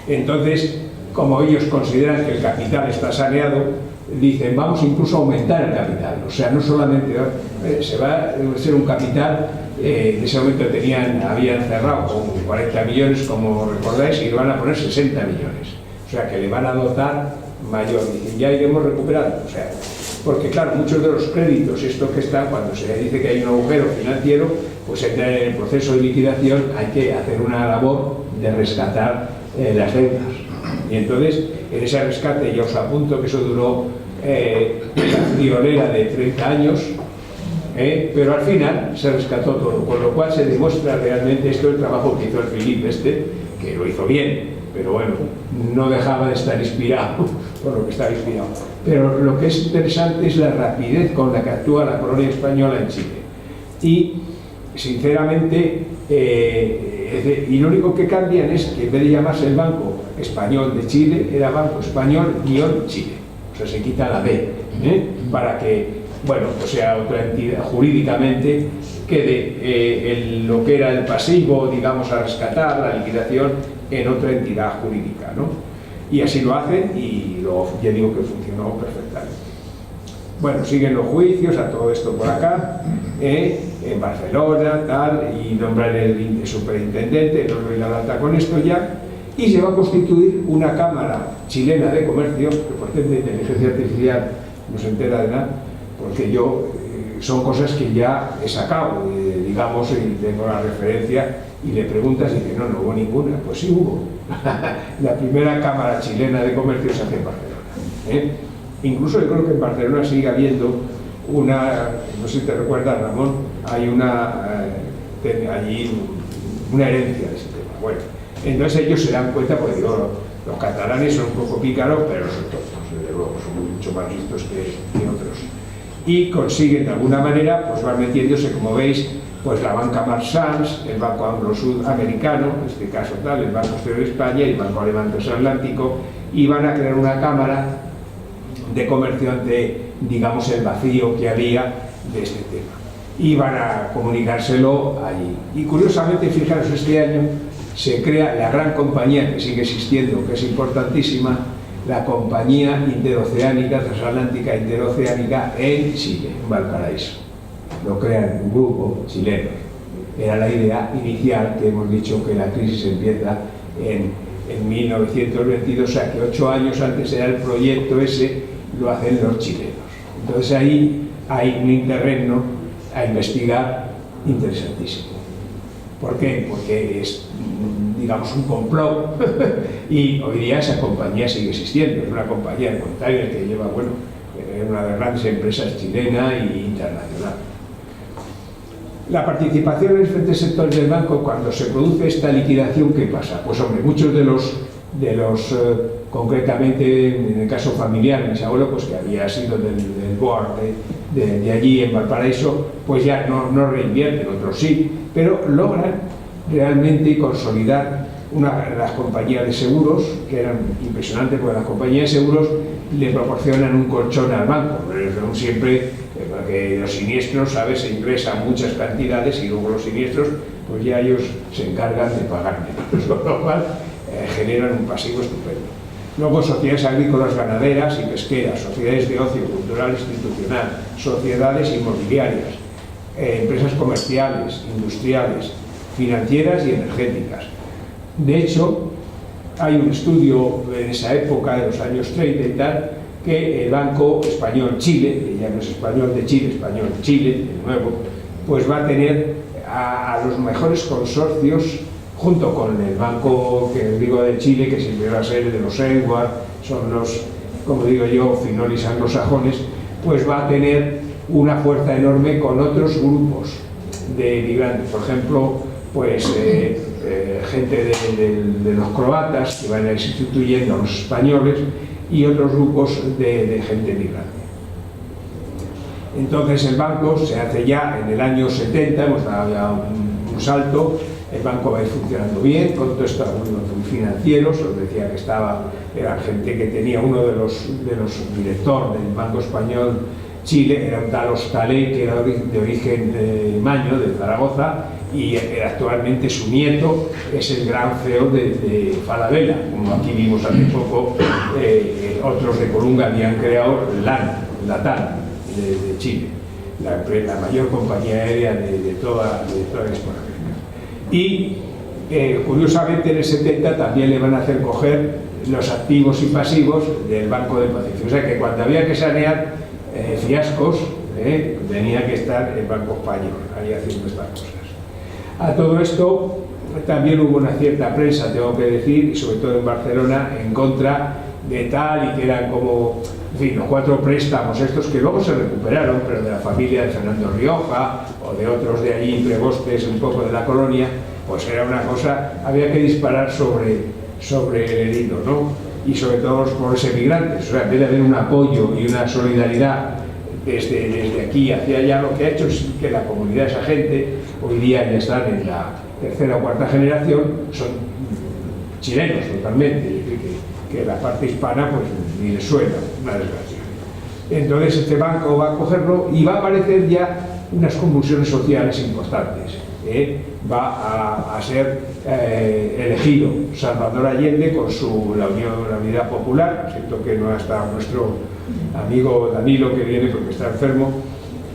Entonces, como ellos consideran que el capital está saneado, dicen, vamos incluso a aumentar el capital. O sea, no solamente se va a ser un capital, en ese momento habían cerrado con 40 millones, como recordáis, y le van a poner 60 millones. O sea, que le van a dotar mayor. Dicen, ya iremos recuperando. O sea, porque claro, muchos de los créditos, esto que está, cuando se dice que hay un agujero financiero, pues en el proceso de liquidación hay que hacer una labor de rescatar las deudas. Y entonces, en ese rescate, ya os apunto que eso duró una friolera de 30 años, pero al final se rescató todo, con lo cual se demuestra realmente esto, el trabajo que hizo el Philip que lo hizo bien, pero bueno, no dejaba de estar inspirado por lo que estaba inspirado. Pero lo que es interesante es la rapidez con la que actúa la colonia española en Chile. Y, sinceramente, y lo único que cambian es que en vez de llamarse el Banco Español de Chile, era Banco Español-Chile. O sea, se quita la B, para que, bueno, o sea, otra entidad, jurídicamente, quede lo que era el pasivo, digamos, a rescatar, la liquidación, en otra entidad jurídica, ¿no? Y así lo hacen y luego ya digo que funcionó perfectamente. Bueno, siguen los juicios a todo esto por acá, en Barcelona, tal, y nombran el superintendente, no doy la data con esto ya, y se va a constituir una Cámara Chilena de Comercio, que por cierto de inteligencia artificial no se entera de nada, porque yo son cosas que ya he sacado, digamos, y tengo la referencia, y le preguntas y dice, no hubo ninguna. Pues sí hubo. La primera Cámara Chilena de Comercio se hace en Barcelona. Incluso yo creo que en Barcelona sigue habiendo una, no sé si te recuerdas, Ramón, hay allí una herencia de ese tema. Bueno, entonces ellos se dan cuenta, porque digo, los catalanes son un poco pícaros, pero no son tontos, desde luego, son mucho más listos que otros. Y consiguen de alguna manera, pues van metiéndose, como veis, pues la banca Marsans, el Banco Anglo-Sudamericano, en este caso tal, el Banco Exterior de España y el Banco Alemán Transatlántico, y van a crear una cámara de comercio ante, digamos, el vacío que había de este tema. Y van a comunicárselo allí. Y curiosamente, fijaros, este año se crea la gran compañía que sigue existiendo, que es importantísima, la Compañía Interoceánica, Transatlántica Interoceánica en Chile, en Valparaíso. Lo crean un grupo chileno. Era la idea inicial, que hemos dicho que la crisis empieza en 1922, o sea que 8 años antes era el proyecto ese, lo hacen los chilenos. Entonces ahí hay un interregno a investigar interesantísimo. ¿Por qué? Porque es, digamos, un complot y hoy día esa compañía sigue existiendo. Es una compañía de containers que lleva, bueno, una de las grandes empresas chilena e internacional. La participación en diferentes sectores del banco, cuando se produce esta liquidación, ¿qué pasa? Pues hombre, muchos de los concretamente en el caso familiar, mis abuelos, pues que había sido del board de allí en Valparaíso, pues ya no reinvierten, otros sí, pero logran realmente consolidar las compañías de seguros, que eran impresionantes, porque las compañías de seguros le proporcionan un colchón al banco, pero siempre, porque los siniestros, ¿sabes?, se ingresan muchas cantidades y luego los siniestros, pues ya ellos se encargan de pagar menos, con lo cual generan un pasivo estupendo. Luego sociedades agrícolas, ganaderas y pesqueras, sociedades de ocio cultural institucional, sociedades inmobiliarias, empresas comerciales, industriales, financieras y energéticas. De hecho, hay un estudio en esa época, de los años 30 y tal, que el Banco Español Chile, que ya no es español de Chile, español Chile, de nuevo, pues va a tener a los mejores consorcios, junto con el banco que os digo de Chile, que siempre va a ser el de los Edward, son los, como digo yo, finolis anglosajones, pues va a tener una fuerza enorme con otros grupos de migrantes. Por ejemplo, pues gente de los croatas, que van a ir sustituyendo a los españoles, y otros grupos de gente migrante. Entonces el banco se hace ya en el año 70, hemos dado ya un salto. El banco va a ir funcionando bien, con todo esto, muy financieros, os decía que era gente que tenía uno de los directores del Banco Español Chile, era un tal Hostalé, que era de origen maño, de Zaragoza, y actualmente su nieto es el gran CEO de Falabella, como aquí vimos hace poco, otros de Colunga habían creado LATAM de Chile, la mayor compañía aérea de toda Hispanoamérica. Y curiosamente en el 70 también le van a hacer coger los activos y pasivos del Banco del Pacífico. O sea que cuando había que sanear fiascos, tenía que estar el Banco Español ahí haciendo estas cosas. A todo esto también hubo una cierta prensa, tengo que decir, y sobre todo en Barcelona, en contra de tal, y que eran como, en fin, los 4 préstamos estos que luego se recuperaron, pero de la familia de Fernando Rioja o de otros de allí, prebostes un poco de la colonia, pues era una cosa, había que disparar sobre el hilo, ¿no? Y sobre todo los pobres emigrantes. O sea, en vez de haber un apoyo y una solidaridad desde aquí hacia allá, lo que ha hecho es que la comunidad de esa gente, hoy día ya están en la 3ª o 4ª generación, son chilenos totalmente, que la parte hispana pues ni les suena, una desgracia. Entonces este banco va a cogerlo y va a aparecer ya unas convulsiones sociales importantes. Va a ser elegido Salvador Allende con la Unidad Popular, siento que no ha estado nuestro amigo Danilo, que viene porque está enfermo,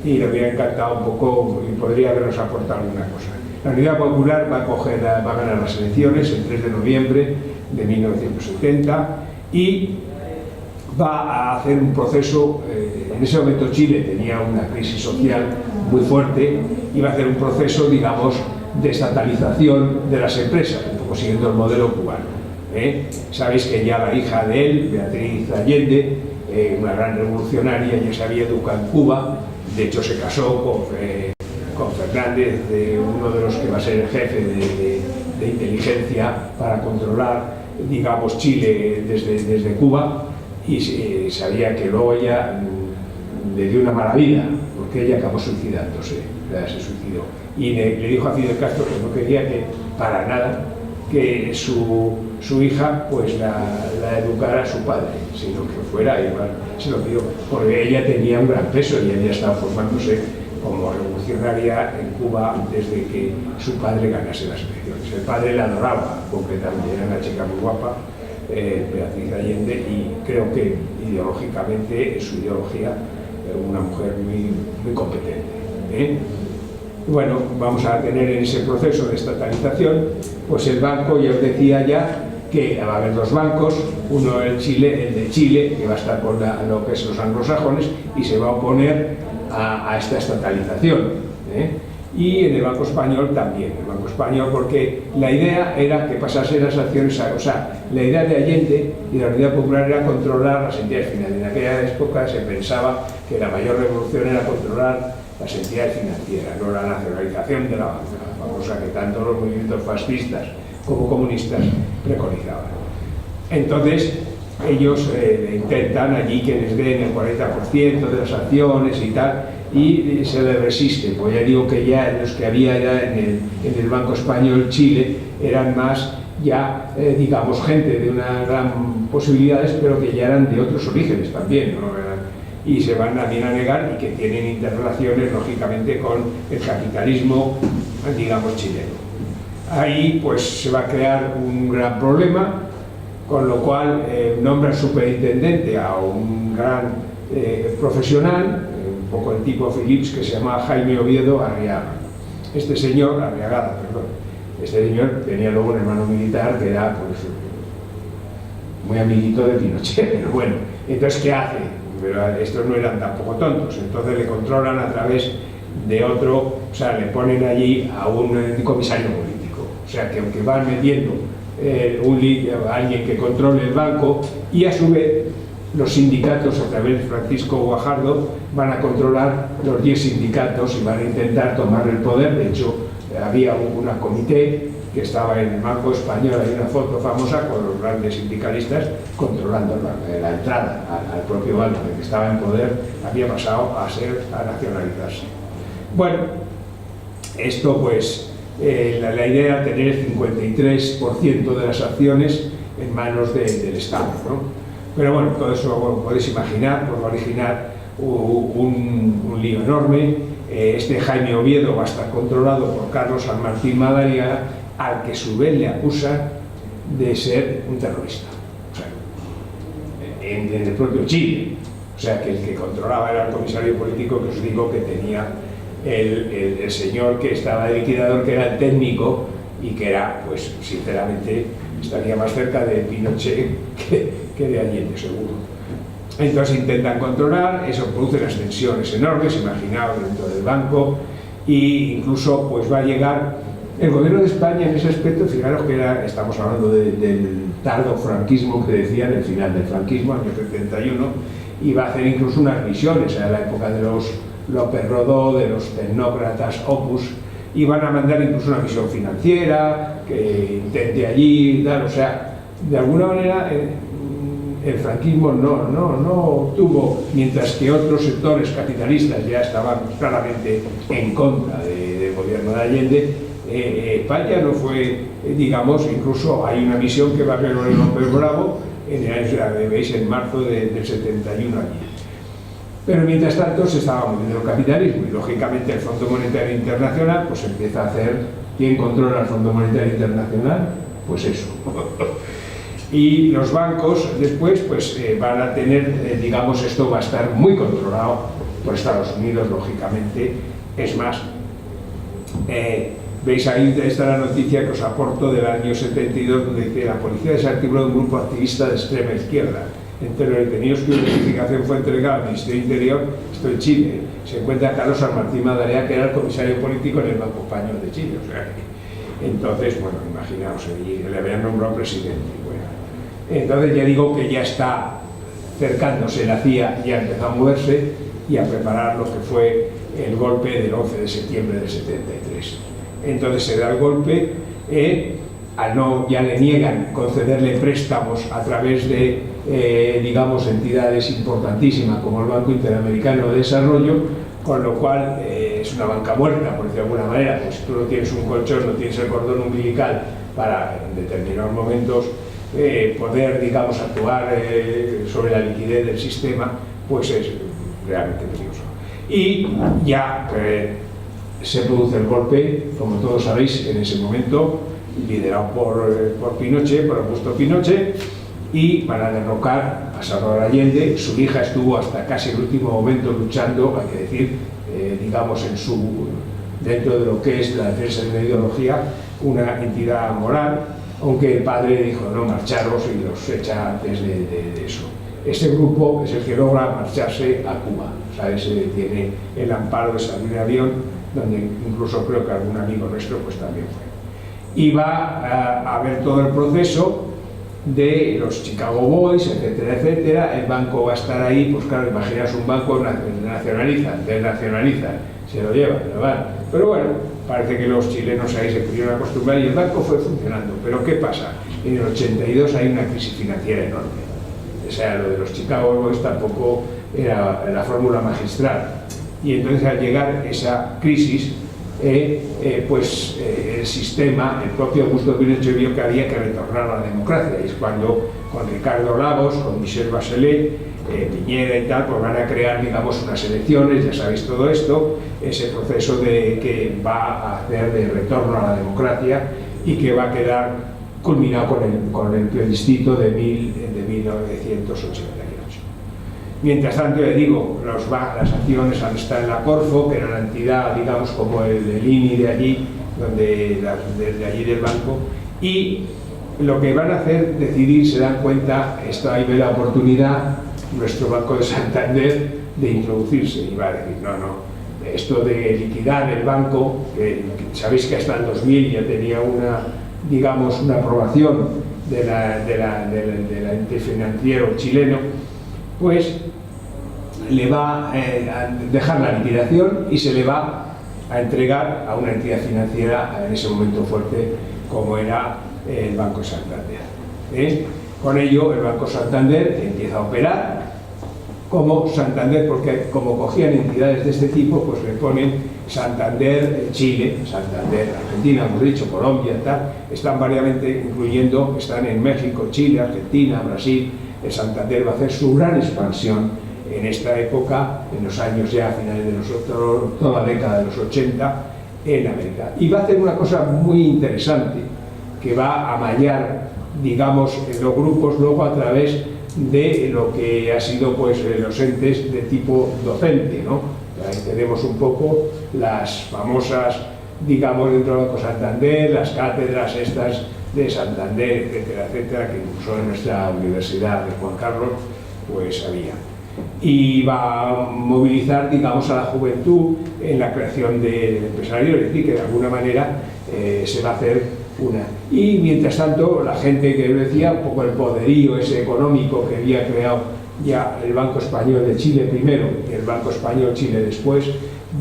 y le hubiera encantado un poco y podría habernos aportado alguna cosa. La Unidad Popular va a ganar las elecciones el 3 de noviembre de 1970, y va a hacer un proceso. En ese momento Chile tenía una crisis social muy fuerte, y va a hacer un proceso, digamos, de estatalización de las empresas, un poco siguiendo el modelo cubano. Sabéis que ya la hija de él, Beatriz Allende, una gran revolucionaria, ya se había educado en Cuba. De hecho se casó con Fernández, uno de los que va a ser el jefe de inteligencia para controlar, digamos, Chile desde Cuba, y sabía que luego ella le dio una mala vida, porque ella acabó suicidándose, se suicidó, y le dijo a Fidel Castro que no quería que para nada que su hija pues la educara su padre, sino que fuera igual. Se lo pidió porque ella tenía un gran peso y ella estaba formándose como revolucionaria en Cuba antes de que su padre ganase las elecciones. El padre la adoraba completamente, era una chica muy guapa, Beatriz Allende, y creo que ideológicamente, su ideología, una mujer muy competente. Bueno, vamos a tener en ese proceso de estatalización, pues el banco, ya os decía ya, que va a haber dos bancos, uno el de Chile, que va a estar con lo que es los anglosajones, y se va a oponer a esta estatalización. Y en el Banco Español también, el Banco Español, porque la idea era que pasasen las acciones o sea, la idea de Allende y de la Unidad Popular era controlar las entidades financieras. En aquella época se pensaba que la mayor revolución era controlar las entidades financieras, no la nacionalización de la banca, la famosa que tanto los movimientos fascistas como comunistas preconizaban. Entonces, ellos intentan allí que les den el 40% de las acciones y tal, y se les resiste. Pues ya digo que ya los que había ya en el Banco Español Chile eran más ya, digamos, gente de una gran posibilidades, pero que ya eran de otros orígenes también, ¿no? Y se van también a negar, y que tienen interrelaciones, lógicamente, con el capitalismo, digamos, chileno. Ahí pues se va a crear un gran problema, con lo cual nombra superintendente a un gran profesional, un poco el tipo Philips, que se llama Jaime Oviedo Arriagada. Este señor tenía luego un hermano militar que era pues muy amiguito de Pinochet, pero bueno, entonces ¿qué hace? Pero estos no eran tampoco tontos, entonces le controlan a través de otro, o sea, le ponen allí a un comisario político, o sea, que aunque van metiendo a alguien que controle el banco, y a su vez los sindicatos, a través de Francisco Guajardo, van a controlar los 10 sindicatos y van a intentar tomar el poder. De hecho, había un comité que estaba en el Banco Español, hay una foto famosa con los grandes sindicalistas controlando la entrada al propio banco, que estaba en poder, había pasado a nacionalizarse. Bueno, esto pues, la idea era tener el 53% de las acciones en manos del Estado, ¿no? Pero bueno, todo eso, bueno, podéis imaginar, pues va a originar un lío enorme. Este Jaime Oviedo va a estar controlado por Carlos San Martín Madariaga, al que a su vez le acusa de ser un terrorista, o sea, en el propio Chile. O sea, que el que controlaba era el comisario político, que os digo que tenía el señor que estaba de liquidador, que era el técnico, y que era, pues sinceramente, estaría más cerca de Pinochet que de Allende, seguro. Entonces intentan controlar, eso produce unas tensiones enormes, imaginaos, dentro del banco, e incluso pues va a llegar el gobierno de España en ese aspecto. Fijaros que estamos hablando del tardo franquismo, que decían, el final del franquismo, año 71, y va a hacer incluso unas misiones a la época de los López Rodó, de los tecnócratas Opus, y van a mandar incluso una misión financiera que intente allí dar, o sea, de alguna manera el franquismo no tuvo, mientras que otros sectores capitalistas ya estaban claramente en contra del gobierno de Allende. España no fue, digamos, incluso hay una misión que va a hacer López Bravo en el año, veis, en marzo del 71 allí. Pero mientras tanto se estaba moviendo el capitalismo, y lógicamente el Fondo Monetario Internacional pues empieza a hacer. ¿Quién controla el Fondo Monetario Internacional? Pues eso. Y los bancos después pues van a tener, digamos, esto va a estar muy controlado por Estados Unidos, lógicamente. Es más, Veis ahí, esta es la noticia que os aporto del año 72, donde dice: la policía desarticuló un grupo activista de extrema izquierda. Entre los detenidos cuya identificación fue entregada al Ministerio del Interior, esto en Chile, se encuentra Carlos San Martín Madariaga, que era el comisario político en el Banco Español de Chile. O sea, entonces, bueno, imaginaos, le habían nombrado presidente. Bueno, entonces ya digo que ya está acercándose la CIA, ya empezó a moverse y a preparar lo que fue el golpe del 11 de septiembre del 73. Entonces se da el golpe, ya le niegan concederle préstamos a través de, digamos, entidades importantísimas como el Banco Interamericano de Desarrollo, con lo cual es una banca muerta, por decirlo de alguna manera. Pues si tú no tienes un colchón, no tienes el cordón umbilical para en determinados momentos poder, digamos, actuar sobre la liquidez del sistema, pues es realmente peligroso. Y ya se produce el golpe, como todos sabéis, en ese momento, liderado por Pinochet, por Augusto Pinochet, y para derrocar a Salvador Allende. Su hija estuvo hasta casi el último momento luchando, hay que decir, digamos, dentro de lo que es la defensa de una ideología, una entidad moral, aunque el padre dijo: no, marcharos, y los echa antes de eso. Este grupo es el que logra marcharse a Cuba, ¿sabes? Tiene el amparo de salir de avión, donde incluso creo que algún amigo nuestro pues también fue. Y va a ver todo el proceso de los Chicago Boys, etcétera, etcétera. El banco va a estar ahí, pues claro, imaginaos un banco, nacionalizan, desnacionalizan, se lo llevan, lo van. Pero bueno, parece que los chilenos ahí se pudieron acostumbrar y el banco fue funcionando. Pero ¿qué pasa? En el 82 hay una crisis financiera enorme. O sea, lo de los Chicago Boys tampoco era la fórmula magistral. Y entonces, al llegar esa crisis, el sistema, el propio Augusto Pinochet vio que había que retornar a la democracia. Y es cuando, con Ricardo Lagos, con Michel Bachelet, Piñera y tal, pues van a crear, digamos, unas elecciones, ya sabéis todo esto, ese proceso que va a hacer de retorno a la democracia y que va a quedar culminado con el plebiscito de 1988. Mientras tanto, le digo, las acciones han estado en la Corfo, que era la entidad, digamos, como el INI de allí, desde allí del banco, y lo que van a hacer, decidir, se dan cuenta, esto ahí ve la oportunidad, nuestro Banco de Santander, de introducirse, y va a decir: no, esto de liquidar el banco, sabéis que hasta el 2000 ya tenía una aprobación del ente financiero chileno, pues le va a dejar la liquidación y se le va a entregar a una entidad financiera en ese momento fuerte como era el Banco Santander. Con ello el Banco Santander empieza a operar como Santander, porque como cogían entidades de este tipo, pues le ponen Santander Chile, Santander Argentina, hemos dicho, Colombia, tal, están variamente incluyendo, están en México, Chile, Argentina, Brasil. El Santander va a hacer su gran expansión en esta época, en los años ya a finales de toda la década de los 80, en América. Y va a hacer una cosa muy interesante, que va a mallar, digamos, los grupos luego a través de lo que ha sido, pues, los entes de tipo docente, ¿no? Ahí tenemos un poco las famosas, digamos, dentro del Banco Santander, las cátedras estas de Santander, etcétera, etcétera, que incluso en nuestra Universidad de Juan Carlos pues había. Y va a movilizar, digamos, a la juventud en la creación del empresario, es decir, que de alguna manera se va a hacer una. Y mientras tanto, la gente que yo decía, un poco el poderío ese económico que había creado ya el Banco Español de Chile primero y el Banco Español Chile después,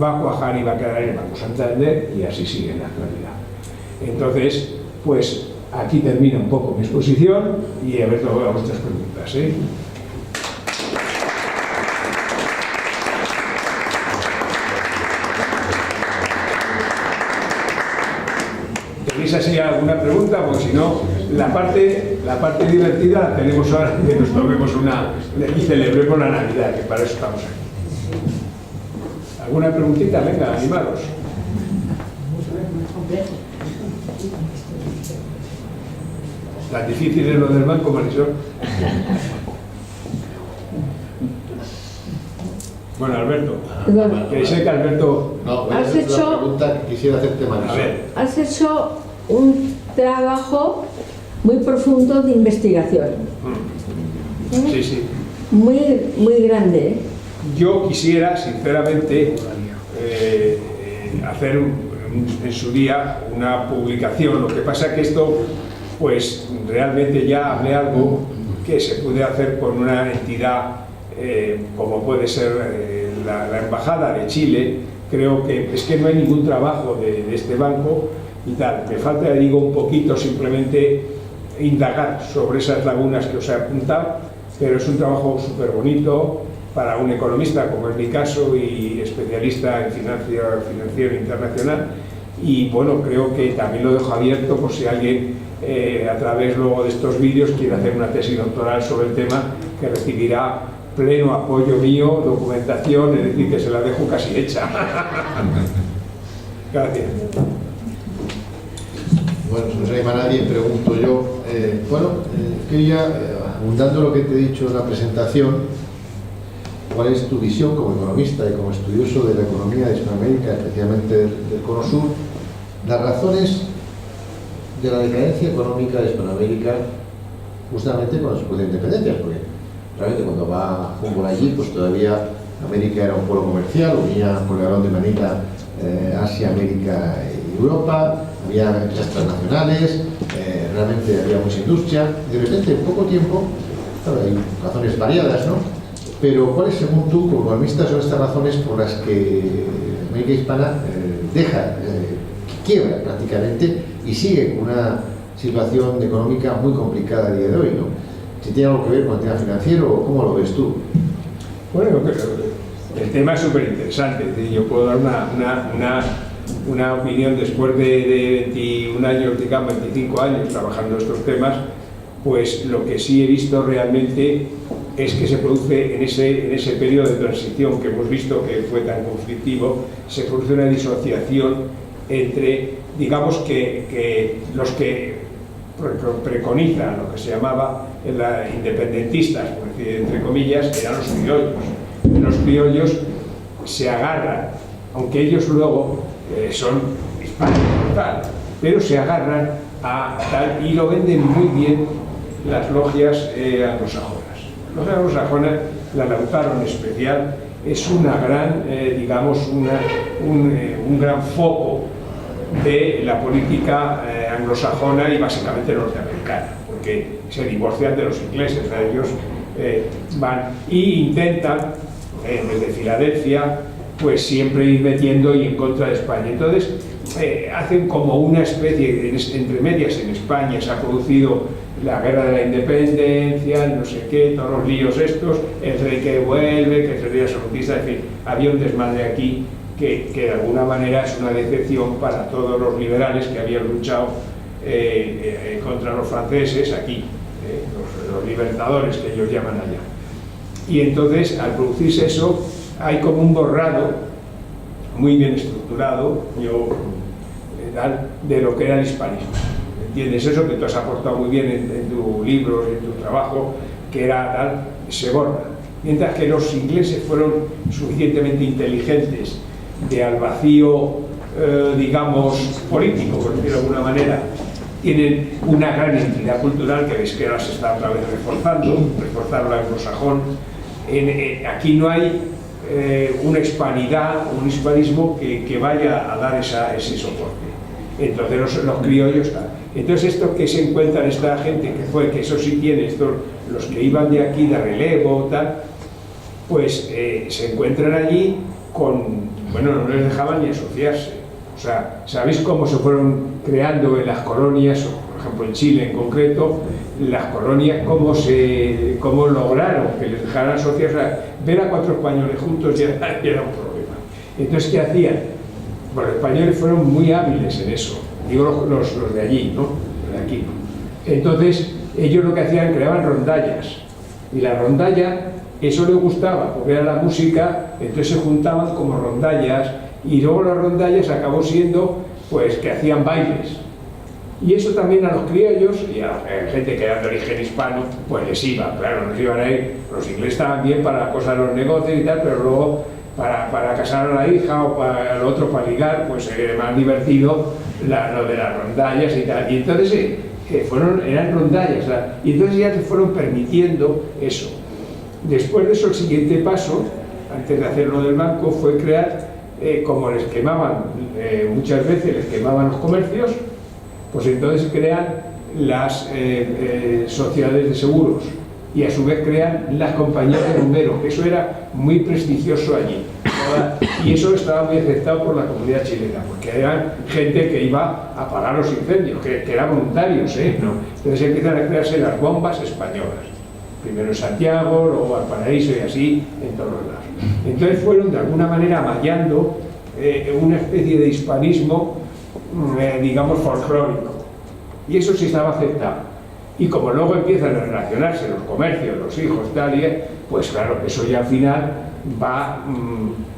va a cuajar y va a quedar en el Banco Santander, y así sigue en la actualidad. Entonces, pues aquí termina un poco mi exposición y a ver luego vuestras preguntas, ¿eh? ¿Tenéis así alguna pregunta? Porque si no, la parte divertida la tenemos ahora, que nos tomemos y celebremos la Navidad, que para eso estamos aquí. ¿Alguna preguntita? Venga, animaros. Tan difícil es lo del banco, Marisol. Bueno, Alberto,
Perdón.
que sé que Alberto...
No, voy a
Has
hacerte
hecho-
una pregunta que quisiera hacerte,
A
Marisol.
ver,
Has hecho un trabajo muy profundo de investigación,
sí, sí.
muy grande, ¿eh?
Yo quisiera, sinceramente, hacer en su día una publicación. Lo que pasa es que esto, pues realmente ya hablé algo que se puede hacer con una entidad como puede ser la Embajada de Chile. Creo que es que no hay ningún trabajo de este banco y tal. Me falta, digo, un poquito simplemente indagar sobre esas lagunas que os he apuntado, pero es un trabajo súper bonito para un economista, como es mi caso, y especialista en financiero internacional. Y bueno, creo que también lo dejo abierto por si alguien a través luego de estos vídeos quiere hacer una tesis doctoral sobre el tema, que recibirá pleno apoyo mío, documentación, es decir, que se la dejo casi hecha. Gracias.
Bueno, si no se anima nadie, pregunto yo. Quería, abundando lo que te he dicho en la presentación, ¿cuál es tu visión como economista y como estudioso de la economía de Hispanoamérica, especialmente del Cono Sur, las razones de la decadencia económica de Hispanoamérica justamente con después de la independencia? Porque realmente cuando va Humboldt allí, pues todavía América era un polo comercial, unía por el balón de manita Asia, América y Europa, había empresas transnacionales, realmente había mucha industria. De repente, en poco tiempo, claro, hay razones variadas, ¿no? Pero ¿cuáles, según tú, como economista, son estas razones por las que América Hispana deja, quiebra prácticamente y sigue con una situación económica muy complicada a día de hoy, ¿no? Si tiene algo que ver con el tema financiero, o ¿cómo lo ves tú?
Bueno, el tema es súper interesante. Yo puedo dar una opinión después de 21 años, digamos 25 años trabajando estos temas. Pues lo que sí he visto realmente es que se produce en ese periodo de transición que hemos visto que fue tan conflictivo, se produce una disociación entre, digamos, que los que preconizan lo que se llamaba independentistas, por decir, entre comillas, eran los criollos. Los criollos se agarran, aunque ellos luego son hispanos, tal, pero se agarran a tal y lo venden muy bien las logias anglosajonas. Las logias anglosajonas, la Lautaro en especial, es una gran, digamos, un gran foco de la política anglosajona y básicamente norteamericana, porque se divorcian de los ingleses, ellos van e intentan, desde Filadelfia, pues siempre ir metiendo y en contra de España. Entonces, hacen como una especie, entre medias en España se ha producido la guerra de la independencia, no sé qué, todos los líos estos, el rey que vuelve, que el rey absolutista, en fin, había un desmadre aquí que de alguna manera es una decepción para todos los liberales que habían luchado contra los franceses aquí, los libertadores que ellos llaman allá. Y entonces, al producirse eso, hay como un borrado muy bien estructurado de lo que era el hispanismo. ¿Entiendes? Eso que tú has aportado muy bien en tu libro, en tu trabajo, que era tal, se borra. Mientras que los ingleses fueron suficientemente inteligentes de al vacío, digamos, político, por decirlo de alguna manera, tienen una gran identidad cultural que veis que ahora se está otra vez reforzar la anglosajón. Aquí no hay una hispanidad, un hispanismo que vaya a dar ese soporte. Entonces los criollos están. Entonces esto que se encuentran esta gente, que eso sí tiene, los que iban de aquí de relevo, tal, pues se encuentran allí no les dejaban ni asociarse. O sea, ¿sabéis cómo se fueron creando en las colonias, por ejemplo en Chile en concreto, las colonias, cómo lograron que les dejaran asociarse? O sea, ver a 4 españoles juntos ya era un problema. Entonces, ¿qué hacían? Bueno, los españoles fueron muy hábiles en eso, digo los de allí, ¿no? Los de aquí. Entonces, ellos lo que hacían, creaban rondallas, y la rondalla, eso les gustaba, porque era la música, entonces se juntaban como rondallas, y luego las rondallas acabó siendo, pues, que hacían bailes. Y eso también a los criollos y a la gente que era de origen hispano, pues les iba, claro, nos iban a ir. Los ingleses estaban bien para la cosa de los negocios y tal, pero luego para casar a la hija o para el otro, para ligar, pues era más divertido lo de las rondallas y tal. Y entonces eran rondallas, y entonces ya te fueron permitiendo eso. Después de eso, el siguiente paso, antes de hacer lo del banco, fue crear, como les quemaban, muchas veces les quemaban los comercios, pues entonces crean las sociedades de seguros y a su vez crean las compañías de bomberos, que eso era muy prestigioso allí. Y eso estaba muy aceptado por la comunidad chilena, porque eran gente que iba a apagar los incendios, que eran voluntarios, ¿no? Entonces empiezan a crearse las bombas españolas, primero en Santiago, luego Valparaíso y así en todos los lados. Entonces fueron de alguna manera amallando una especie de hispanismo, digamos, folclórico, y eso sí estaba aceptado. Y como luego empiezan a relacionarse los comercios, los hijos, tal y pues claro, eso ya al final va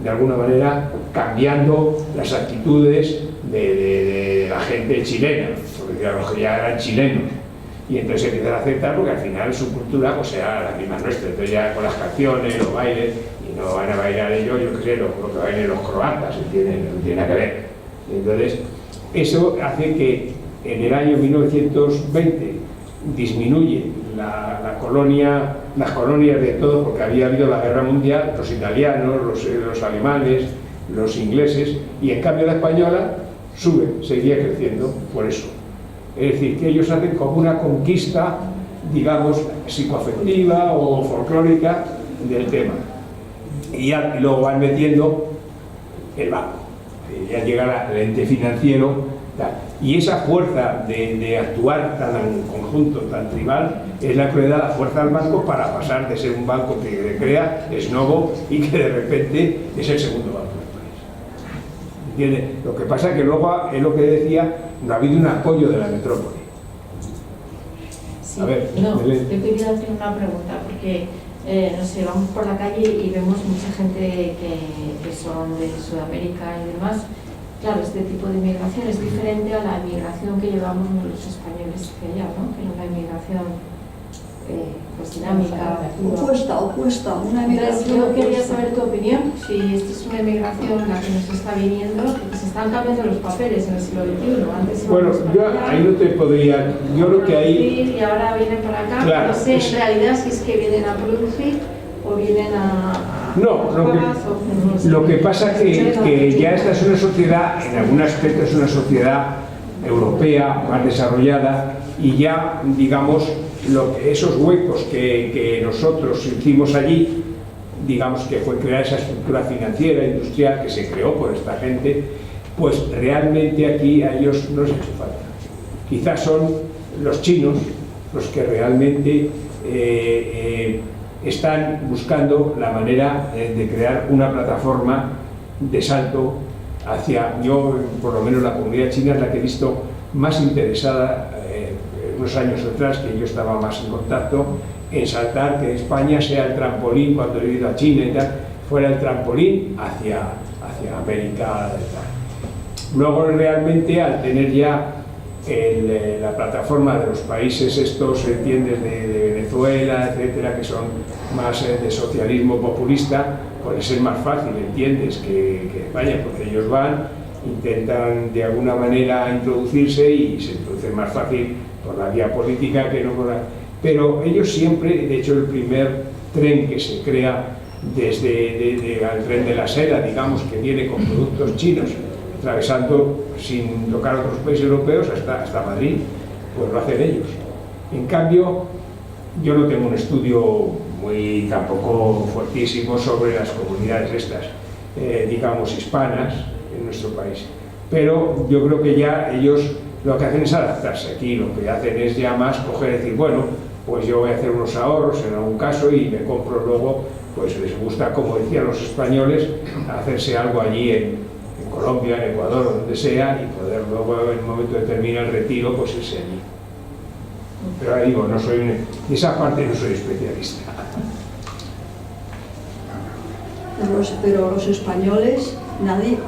de alguna manera cambiando las actitudes de la gente chilena, porque los que ya eran chilenos, y entonces empiezan a aceptar porque al final su cultura pues era la misma nuestra. Entonces ya con las canciones, los bailes, y no van a bailar ellos, yo qué sé, lo que bailen los croatas, no tiene nada que ver. Entonces eso hace que en el año 1920 disminuye las colonias de todo, porque había habido la guerra mundial, los italianos, los alemanes, los ingleses, y en cambio la española sube, seguía creciendo por eso. Es decir, que ellos hacen como una conquista, digamos, psicoafectiva o folclórica del tema. Y luego van metiendo el banco, ya llega el ente financiero, tal. Y esa fuerza de actuar tan en conjunto, tan tribal, es la que le da la fuerza al banco para pasar de ser un banco que crea, es nuevo, y que de repente es el segundo banco del país. ¿Entiende? Lo que pasa es que luego, es lo que decía, no ha habido un apoyo de la metrópoli.
Sí,
A ver,
no,
Belén.
yo quería hacer una pregunta, porque no sé, vamos por la calle y vemos mucha gente que son de Sudamérica y demás. Claro, este tipo de inmigración es diferente a la inmigración que llevamos los españoles hacia allá, ¿no? Que es una inmigración pues dinámica,
Opuesta, una
Entonces,
inmigración
yo quería
opuesta.
saber tu opinión, si esta es una inmigración la que nos está viniendo, porque se están cambiando los papeles en el siglo XXI. Antes
Bueno,
íbamos
yo
para allá,
ahí no te podría, yo creo que ahí...
y ahora vienen para acá,
Claro,
no sé
es-
en realidad si es que vienen a producir o vienen a
No, lo que pasa que ya esta es una sociedad, en algún aspecto es una sociedad europea, más desarrollada, y ya, digamos, esos huecos que nosotros hicimos allí, digamos que fue crear esa estructura financiera, industrial, que se creó por esta gente, pues realmente aquí a ellos no les hace falta. Quizás son los chinos los que realmente están buscando la manera de crear una plataforma de salto hacia, yo por lo menos la comunidad china es la que he visto más interesada unos años atrás, que yo estaba más en contacto, en saltar, que España sea el trampolín, cuando he ido a China y tal, fuera el trampolín hacia América y tal. Luego realmente al tener ya la plataforma de los países estos, entiendes, de Venezuela, etcétera, que son más de socialismo populista, pues es más fácil, entiendes, que España, porque ellos van, intentan de alguna manera introducirse y se introducen más fácil por la vía política que no por la... Pero ellos siempre, de hecho el primer tren que se crea desde el tren de la seda, digamos, que viene con productos chinos, atravesando sin tocar otros países europeos hasta Madrid, pues lo hacen ellos. En cambio, yo no tengo un estudio muy tampoco fuertísimo sobre las comunidades estas, digamos, hispanas en nuestro país. Pero yo creo que ya ellos lo que hacen es adaptarse aquí, lo que hacen es ya más coger y decir, bueno, pues yo voy a hacer unos ahorros en algún caso y me compro luego, pues les gusta, como decían los españoles, hacerse algo allí en Colombia, en Ecuador, donde sea, y poder luego en un momento determinado el retiro, pues irse allí. Pero ahí digo, no soy de esa parte no soy especialista.
pero los españoles, nadie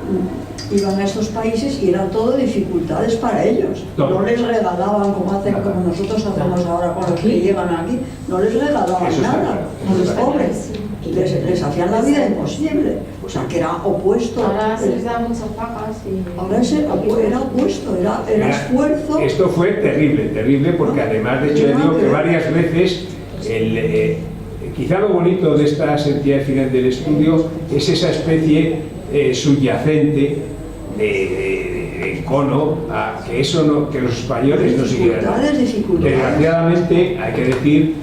iban a estos países y eran todo dificultades para ellos. No les regalaban como nosotros hacemos ahora con los que llegan aquí, no les regalaban nada a los pobres. Les hacían la vida imposible, o sea que era opuesto.
Ahora se les da muchas pagas y...
Ahora era opuesto, era esfuerzo.
Esto fue terrible, porque además, de hecho, yo digo que varias veces, quizá lo bonito de estas entidades finales del estudio es esa especie subyacente de cono a que eso no, que los españoles no siguieran. Desgraciadamente hay que decir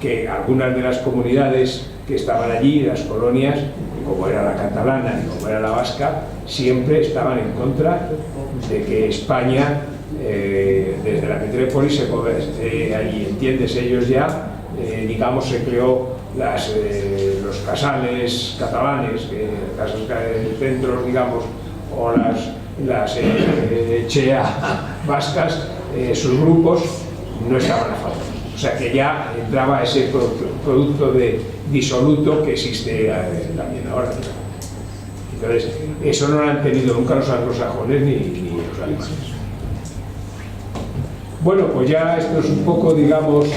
que algunas de las comunidades que estaban allí, las colonias, como era la catalana y como era la vasca, siempre estaban en contra de que España, desde la metrópolis, allí, entiendes, ellos ya, digamos, se creó los casales catalanes, casas centros, digamos, o las chea vascas, sus grupos no estaban a favor. O sea que ya entraba ese producto de disoluto que existe también ahora. Entonces, eso no lo han tenido nunca los anglosajones ni los alemanes. Bueno, pues ya esto es un poco, digamos,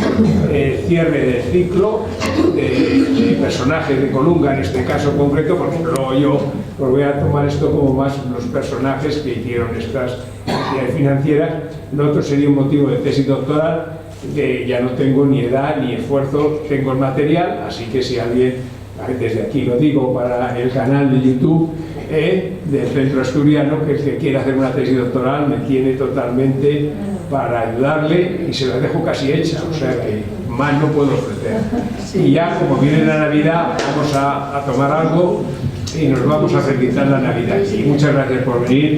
el cierre del ciclo de personajes de Colunga, en este caso concreto, porque luego yo pues voy a tomar esto como más los personajes que hicieron estas entidades financieras. Lo otro sería un motivo de tesis doctoral, que ya no tengo ni edad ni esfuerzo, tengo el material, así que si alguien, desde aquí lo digo para el canal de YouTube del Centro Asturiano, que el que quiera hacer una tesis doctoral me tiene totalmente para ayudarle y se la dejo casi hecha, o sea que más no puedo ofrecer. Y ya como viene la Navidad, vamos a tomar algo y nos vamos a felicitar la Navidad. Y muchas gracias por venir.